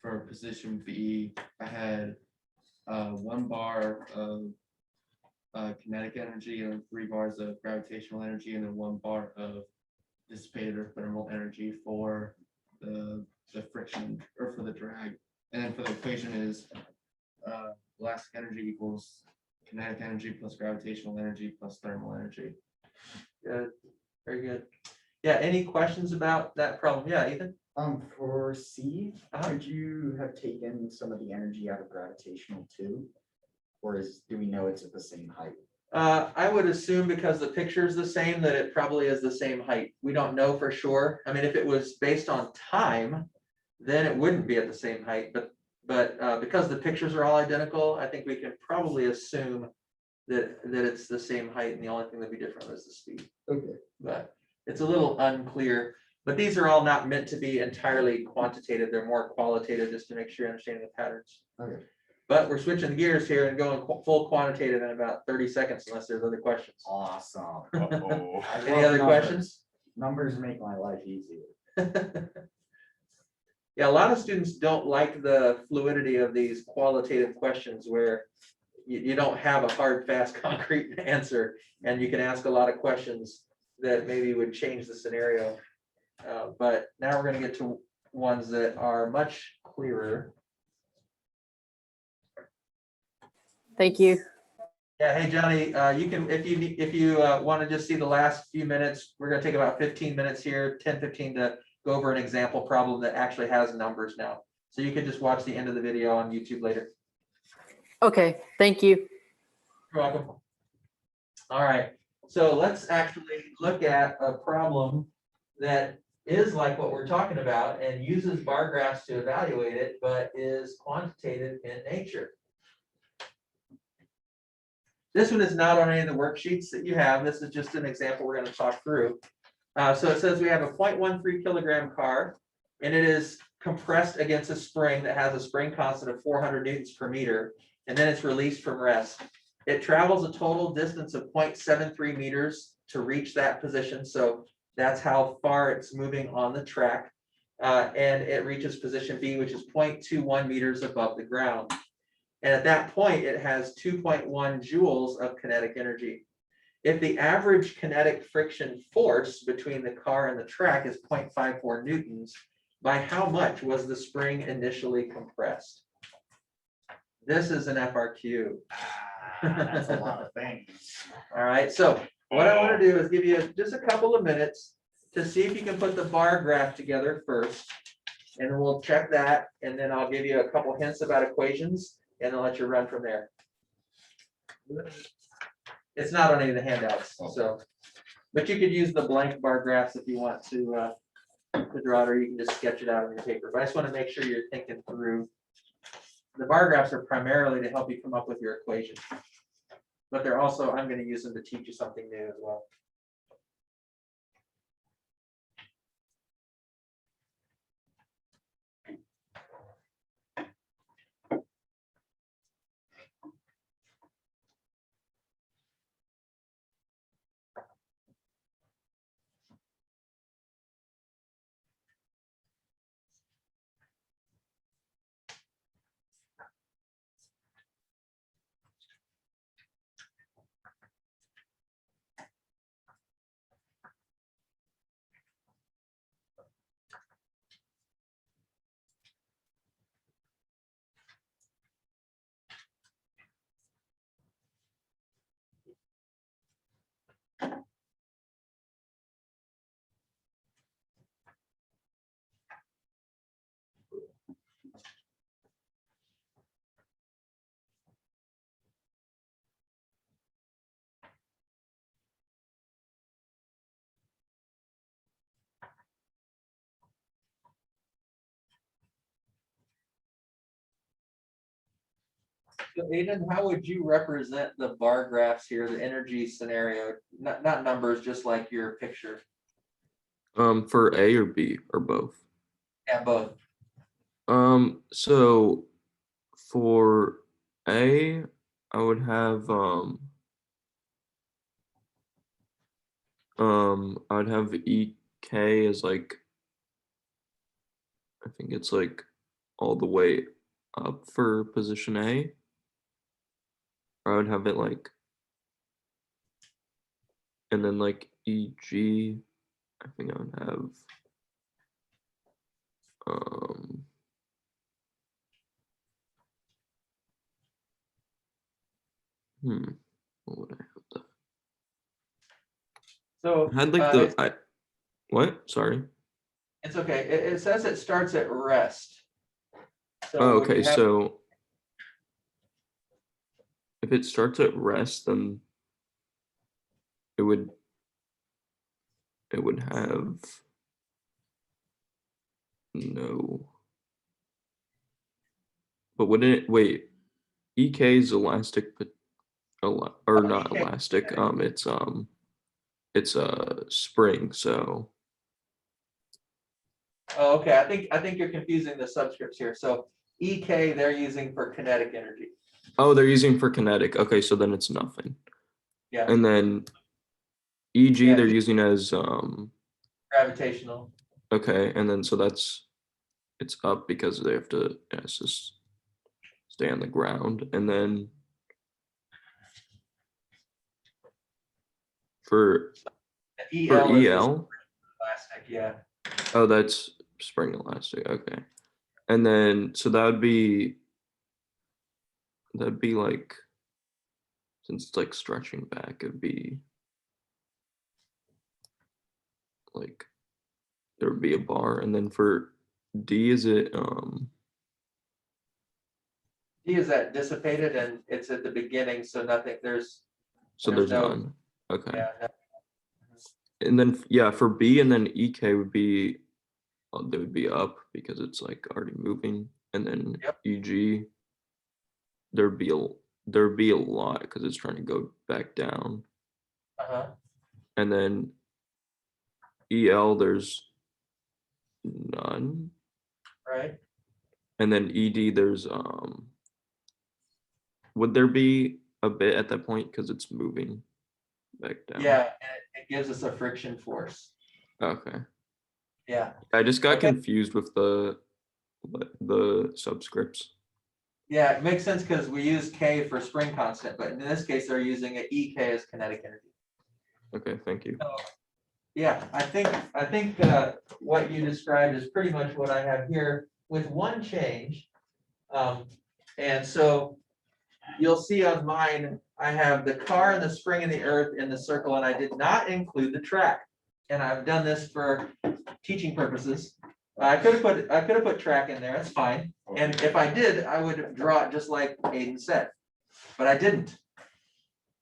for position B, I had 1 bar of kinetic energy and 3 bars of gravitational energy, and then 1 bar of dissipated or thermal energy for the friction or for the drag. And then for the equation is elastic energy equals kinetic energy plus gravitational energy plus thermal energy. Good, very good. Yeah, any questions about that problem? Yeah, Ethan? For C, Uh-huh. could you have taken some of the energy out of gravitational too? Or do we know it's at the same height? I would assume because the picture is the same, that it probably is the same height. We don't know for sure. I mean, if it was based on time, then it wouldn't be at the same height, but because the pictures are all identical, I think we can probably assume that it's the same height, and the only thing that'd be different is the speed. Okay. But it's a little unclear. But these are all not meant to be entirely quantitative. They're more qualitative, just to make sure you're understanding the patterns. Okay. But we're switching gears here and going full quantitative in about 30 seconds, unless there's other questions. Awesome. Uh-oh. I Any love other numbers. questions? Numbers make my life easier. Yeah, a lot of students don't like the fluidity of these qualitative questions where you don't have a hard, fast, concrete answer, and you can ask a lot of questions that maybe would change the scenario. But now we're going to get to ones that are much clearer. Thank you. Yeah, hey, Johnny, you can, if you want to just see the last few minutes, we're going to take about 15 minutes here, 10, 15 to go over an example problem that actually has numbers now. So you can just watch the end of the video on YouTube later. Okay, thank you. You're welcome. All right, so let's actually look at a problem that is like what we're talking about and uses bar graphs to evaluate it, but is quantitative in nature. This one is not on any of the worksheets that you have. This is just an example we're going to talk through. So it says we have a 0.13 kilogram car, and it is compressed against a spring that has a spring constant of 400 newtons per meter, and then it's released from rest. It travels a total distance of 0.73 meters to reach that position. So that's how far it's moving on the track. And it reaches position B, which is 0.21 meters above the ground. And at that point, it has 2.1 joules of kinetic energy. If the average kinetic friction force between the car and the track is 0.54 newtons, by how much was the spring initially compressed? This is an FRQ. That's a lot of things. All right, so what I want to do is give you just a couple of minutes to see if you can put the bar graph together first. And we'll check that, and then I'll give you a couple hints about equations, and I'll let you run from there. It's not on any of the handouts, so, but you could use the blank bar graphs if you want to draw it, or you can just sketch it out on your paper. But I just want to make sure you're thinking through. The bar graphs are primarily to help you come up with your equation, but they're also, I'm going to use them to teach you something new as well. So Aiden, how would you represent the bar graphs here, the energy scenario? Not numbers, just like your picture. For A or B or both? Yeah, both. So for A, I would have I'd have EK as like, I think it's like all the way up for position A. Or I would have it like, and then like EG, I think I would have what would I have that? So I had like what? Sorry. it's okay. It says it starts at rest. So Oh, would you okay, have- so if it starts at rest, then it would have no. But wouldn't it wait? EK is elastic, but or not EK elastic. It's a spring. So Oh, okay. I think you're confusing the subscripts here. So EK they're using for kinetic energy. oh, they're using for kinetic. Okay, so then it's nothing. Yeah. And then EG Yeah, they're using as gravitational. okay, and then so it's up because they have to just stay on the ground, and then for EL is the EL, plastic. Yeah. oh, that's spring elastic. Okay, and then so that'd be like, since it's like stretching back, it'd be like there would be a bar, and then for D, is it D is that dissipated and it's at the beginning, so nothing so there's there's no- none. Okay. yeah, no. And then yeah, for B and then EK would be they would be up because it's like already moving, and then Yep. EG there'd be a lot because it's trying to go back down, Uh-huh. and then EL there's none, Right. and then ED there's would there be a bit at that point because it's moving back down? Yeah, and it gives us a friction force. Okay. Yeah. I just got Okay. confused with the subscripts. Yeah, it makes sense because we use K for spring constant, but in this case, they're using a EK as kinetic energy. Okay, thank you. Yeah, I think what you described is pretty much what I have here with one change. And so you'll see on mine, I have the car and the spring and the earth in the circle, and I did not include the track. And I've done this for teaching purposes. I could have put track in there, that's fine. And if I did, I would draw it just like Aiden said, but I didn't.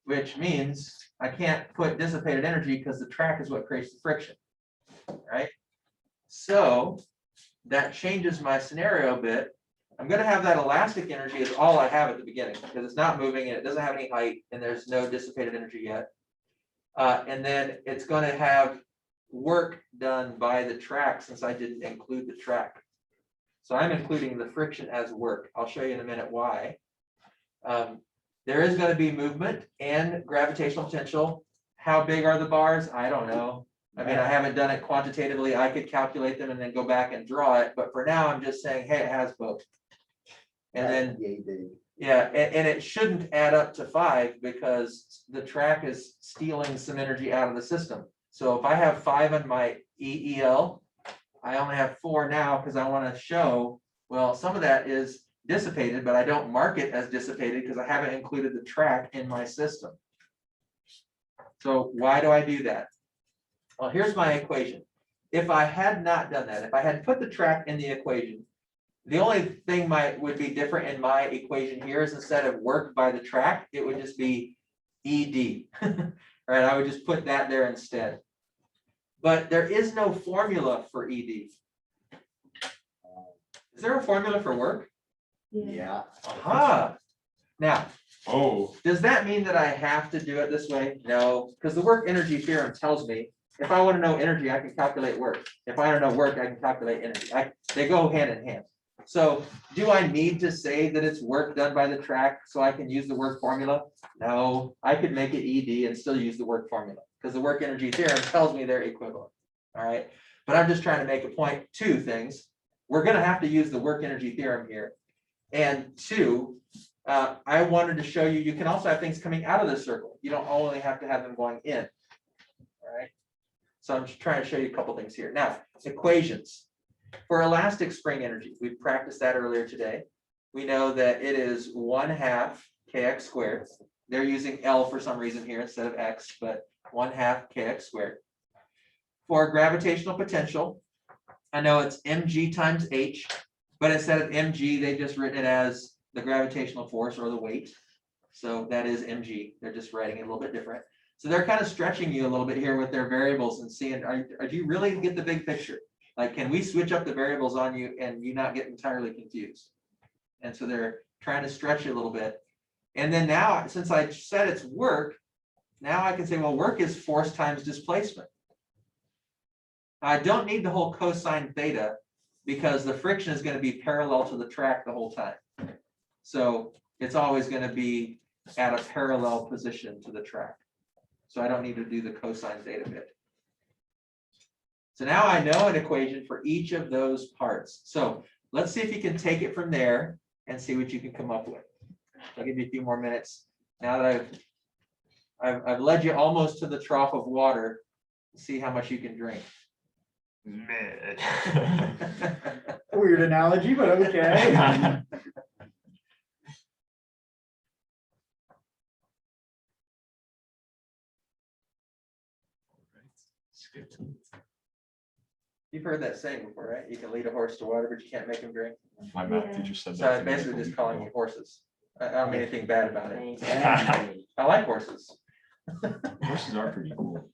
Which means I can't put dissipated energy because the track is what creates the friction, right? So that changes my scenario a bit. I'm gonna have that elastic energy is all I have at the beginning because it's not moving and it doesn't have any height and there's no dissipated energy yet. And then it's gonna have work done by the track since I didn't include the track. So I'm including the friction as work. I'll show you in a minute why. There is going to be movement and gravitational potential. How big are the bars? I don't know. I mean, I haven't done it quantitatively. I could calculate them and then go back and draw it. But for now, I'm just saying, hey, it has both. And then, Yay big. yeah, and it shouldn't add up to 5 because the track is stealing some energy out of the system. So if I have 5 on my EEL, I only have 4 now because I want to show, well, some of that is dissipated, but I don't mark it as dissipated because I haven't included the track in my system. So why do I do that? Well, here's my equation. If I had not done that, if I had put the track in the equation, the only thing would be different in my equation here is instead of work by the track, it would just be ED. Right, I would just put that there instead. But there is no formula for ED. Is there a formula for work? Yeah. Aha. Now, Oh, does that mean that I have to do it this way? No, because the work energy theorem tells me if I want to know energy, I can calculate work. If I want to know work, I can calculate energy. They go hand in hand. So do I need to say that it's work done by the track so I can use the work formula? No, I could make it ED and still use the work formula because the work energy theorem tells me they're equivalent. All right, but I'm just trying to make a point. Two things. We're going to have to use the work energy theorem here. And two, I wanted to show you, you can also have things coming out of the circle. You don't only have to have them going in. All right. So I'm just trying to show you a couple things here. Now, equations. For elastic spring energy, we practiced that earlier today. We know that it is 1/2 kx squared. They're using L for some reason here instead of x, but 1/2 kx squared. For gravitational potential, I know it's mg times h, but instead of mg, they just written it as the gravitational force or the weight. So that is mg. They're just writing it a little bit different. So they're kind of stretching you a little bit here with their variables and seeing, do you really get the big picture? Like, can we switch up the variables on you and you not get entirely confused? And so they're trying to stretch you a little bit. And then now, since I said it's work, now I can say, well, work is force times displacement. I don't need the whole cosine theta because the friction is going to be parallel to the track the whole time. So it's always going to be at a parallel position to the track. So I don't need to do the cosine theta bit. So now I know an equation for each of those parts. So let's see if you can take it from there and see what you can come up with. I'll give you a few more minutes. Now that I've led you almost to the trough of water, see how much you can drink. Weird analogy, but okay. You've heard that saying before, right? You can lead a horse to water, but you can't make him drink. my math teacher said that. So I'm to me like basically a just week calling ago. you horses. I don't mean anything bad about it. Exactly. I like horses. Horses are pretty cool.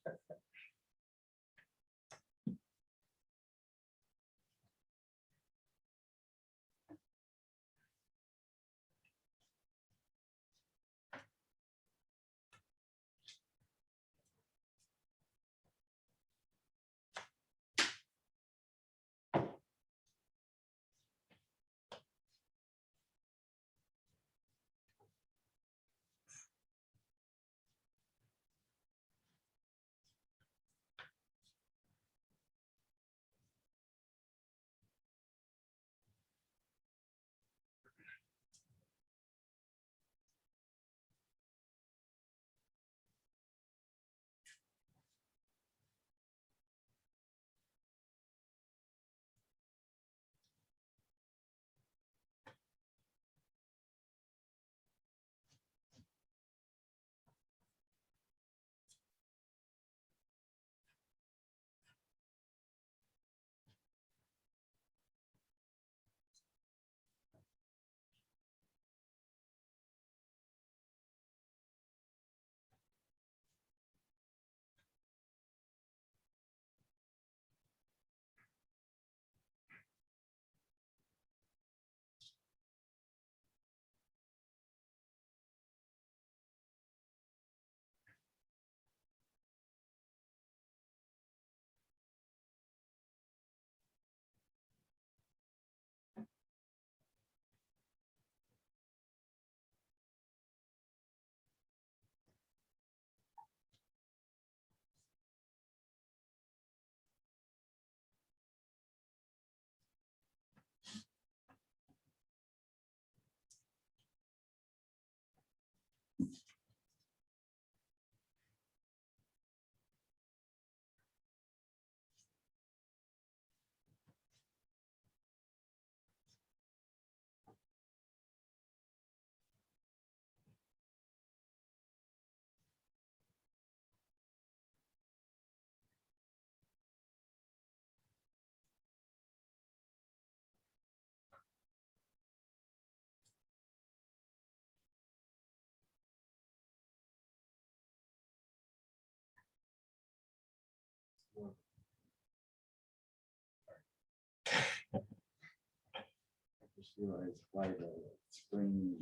I just realized why the spring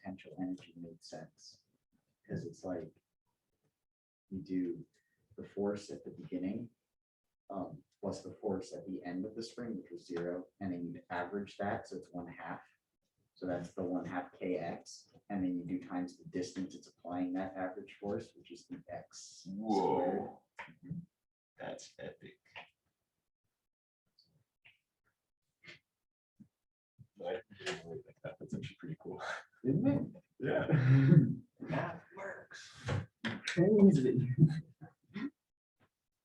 potential energy made sense. Because it's like you do the force at the beginning plus the force at the end of the spring, which was 0, and then you average that, so it's 1/2. So that's the 1/2 kx, and then you do times the distance it's applying that average force, which is the x squared. Whoa. That's epic. That's actually pretty cool. Isn't it? Yeah. That works. Crazy.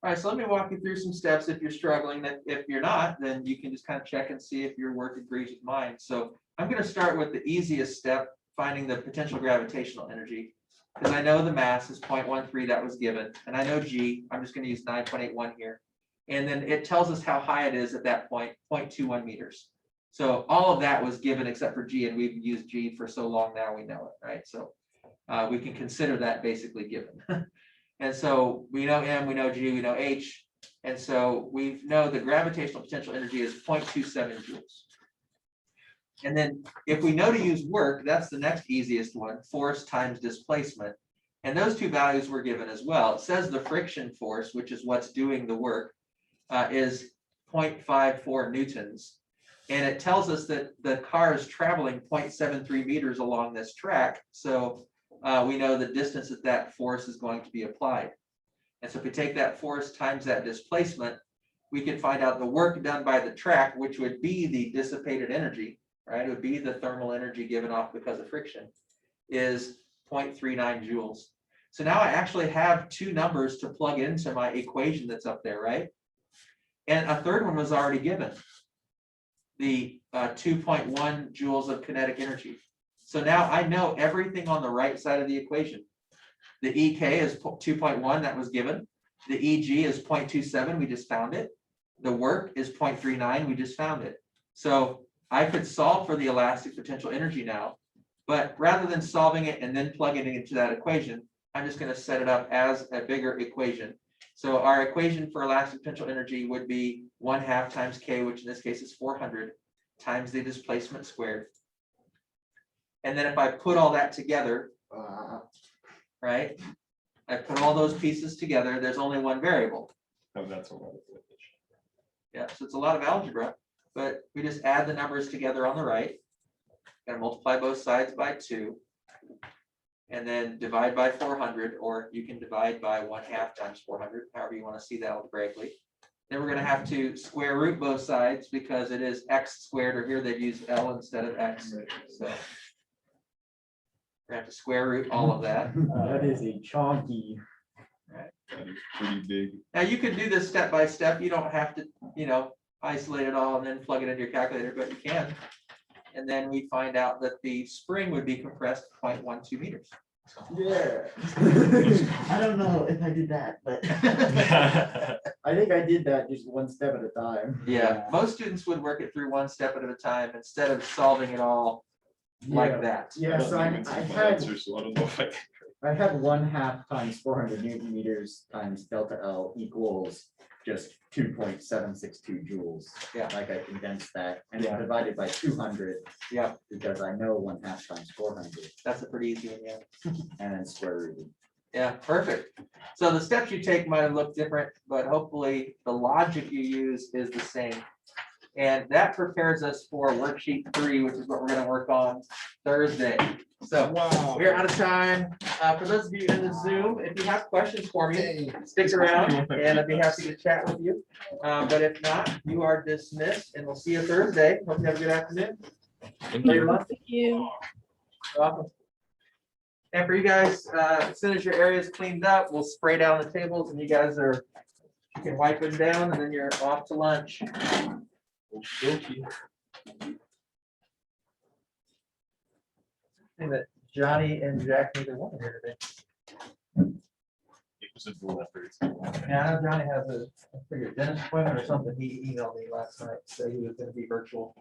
All right, so let me walk you through some steps if you're struggling. That if you're not, then you can just kind of check and see if your work agrees with mine. So I'm going to start with the easiest step, finding the potential gravitational energy. Because I know the mass is 0.13 that was given, and I know G, I'm just going to use 9.81 here. And then it tells us how high it is at that point, 0.21 meters. So all of that was given except for G, and we've used G for so long now we know it, right? So we can consider that basically given. And so we know M, we know G, we know H. And so we know the gravitational potential energy is 0.27 joules. And then if we know to use work, that's the next easiest one, force times displacement. And those two values were given as well. It says the friction force, which is what's doing the work, is 0.54 newtons. And it tells us that the car is traveling 0.73 meters along this track. So we know the distance that that force is going to be applied. And so if we take that force times that displacement, we can find out the work done by the track, which would be the dissipated energy, right? It would be the thermal energy given off because of friction, is 0.39 joules. So now I actually have two numbers to plug into my equation that's up there, right? And a third one was already given, the 2.1 joules of kinetic energy. So now I know everything on the right side of the equation. The EK is 2.1, that was given. The EG is 0.27, we just found it. The work is 0.39, we just found it. So I could solve for the elastic potential energy now, but rather than solving it and then plugging it into that equation, I'm just going to set it up as a bigger equation. So our equation for elastic potential energy would be 1/2 times K, which in this case is 400, times the displacement squared. And then if I put all that together, right, I put all those pieces together, there's only one variable. Oh, that's a lot of it. Yeah, so it's a lot of algebra, but we just add the numbers together on the right. Gotta multiply both sides by 2. And then divide by 400, or you can divide by 1/2 times 400, however you want to see that algebraically. Then we're going to have to square root both sides because it is x squared, or here they've used L instead of x. So we're going to have to square root all of that. That is a chonky. That is pretty big. Now you can do this step by step. You don't have to, isolate it all and then plug it into your calculator, but you can. And then we find out that the spring would be compressed 0.12 meters. Yeah. I don't know if I did that, but I think I did that just one step at a time. Yeah, most students would work it through one step at a time instead of solving it all like that. Yeah, so I even see my had answer, so I don't know if I can. 1/2 times 400 Newton meters times delta L equals just 2.762 joules. Yeah. Like I condensed that and Yeah. divided by 200. Yeah. Because I know 1/2 times 400 That's a pretty easy one, yeah. and then square rooted. Yeah, perfect. So the steps you take might look different, but hopefully the logic you use is the same. And that prepares us for worksheet 3, which is what we're going to work on Thursday. So we're out of time. For those of you in the Zoom, if you have questions for me, stick around and I'd be happy to chat with you. But if not, you are dismissed and we'll see you Thursday. Hope you have a good afternoon. Thank you. Everyone. Thank you. You're welcome. And for you guys, as soon as your area is cleaned up, we'll spray down the tables and you guys you can wipe them down and then you're off to lunch. Okay. Thing that Johnny and Jack neither one are here today. It was a dual effort. Yeah, I know Johnny has I figured dentist appointment or something. He emailed me last night, so he was gonna be virtual.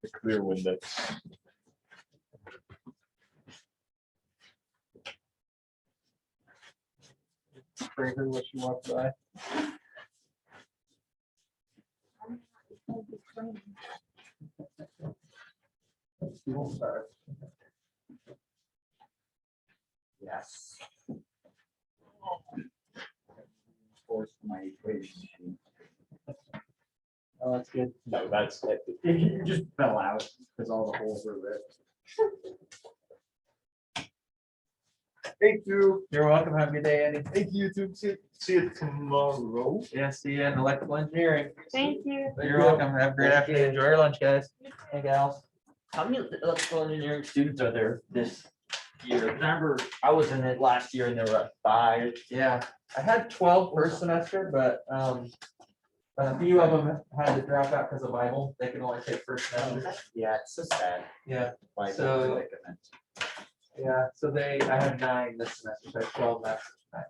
The clear window. for her when she walked by. School starts. Yes. Force my equation. Oh, that's good. No, that's it. It just fell out because all the holes were ripped. Thank you. You're welcome. Have a good day, Andy. Thank you too. See you tomorrow. Yeah, see you in electrical engineering. Thank you. You're welcome. Have a great afternoon. Enjoy your lunch, guys. Hey, gals. How many electrical engineering students are there this year? 'Cause I remember I was in it last year and there were 5. Yeah, I had 12 first semester, but a few of them had to drop out because of Bible. They can only take first semester. Yeah, it's so sad. Yeah, Like, So- predicament. yeah. So I had 9 this semester, so I had 12 last. I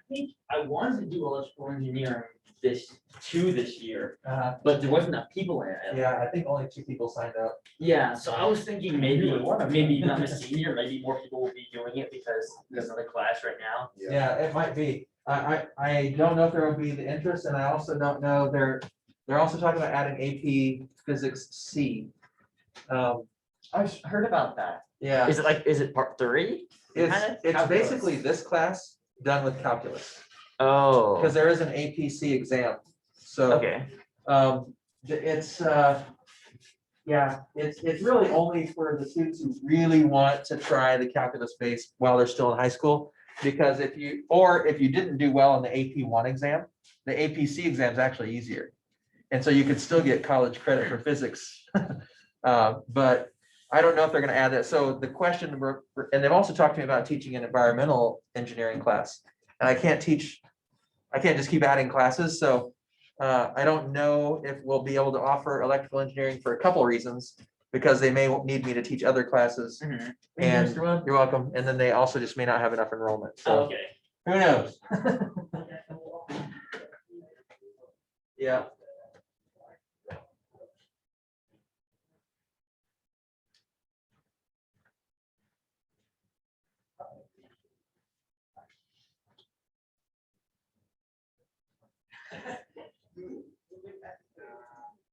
think I wanted to do electrical engineering this year, but there wasn't enough people in it. Yeah, I think only 2 people signed up. Yeah, so I was thinking maybe, You were one of them. maybe I'm a senior, maybe more people will be doing it because there's another class right now. Yeah, it might be. I don't know if there will be the interest, and I also don't know, they're also talking about adding AP Physics C. I heard about that. Yeah, Is it part 3? it's Calculus. basically this class done with calculus, Oh, because there is an APC exam. So okay. it's yeah, it's really only for the students who really want to try the calculus base while they're still in high school. Because if you didn't do well in the AP1 exam, the APC exam is actually easier. And so you could still get college credit for physics. But I don't know if they're gonna add that. So the question, and they've also talked to me about teaching an environmental engineering class. And I can't just keep adding classes. So I don't know if we'll be able to offer electrical engineering for a couple reasons, because they may need me to teach other classes. Mhm. And you're welcome. And then they also just may not have enough enrollment. Oh, So okay. who knows? Yeah,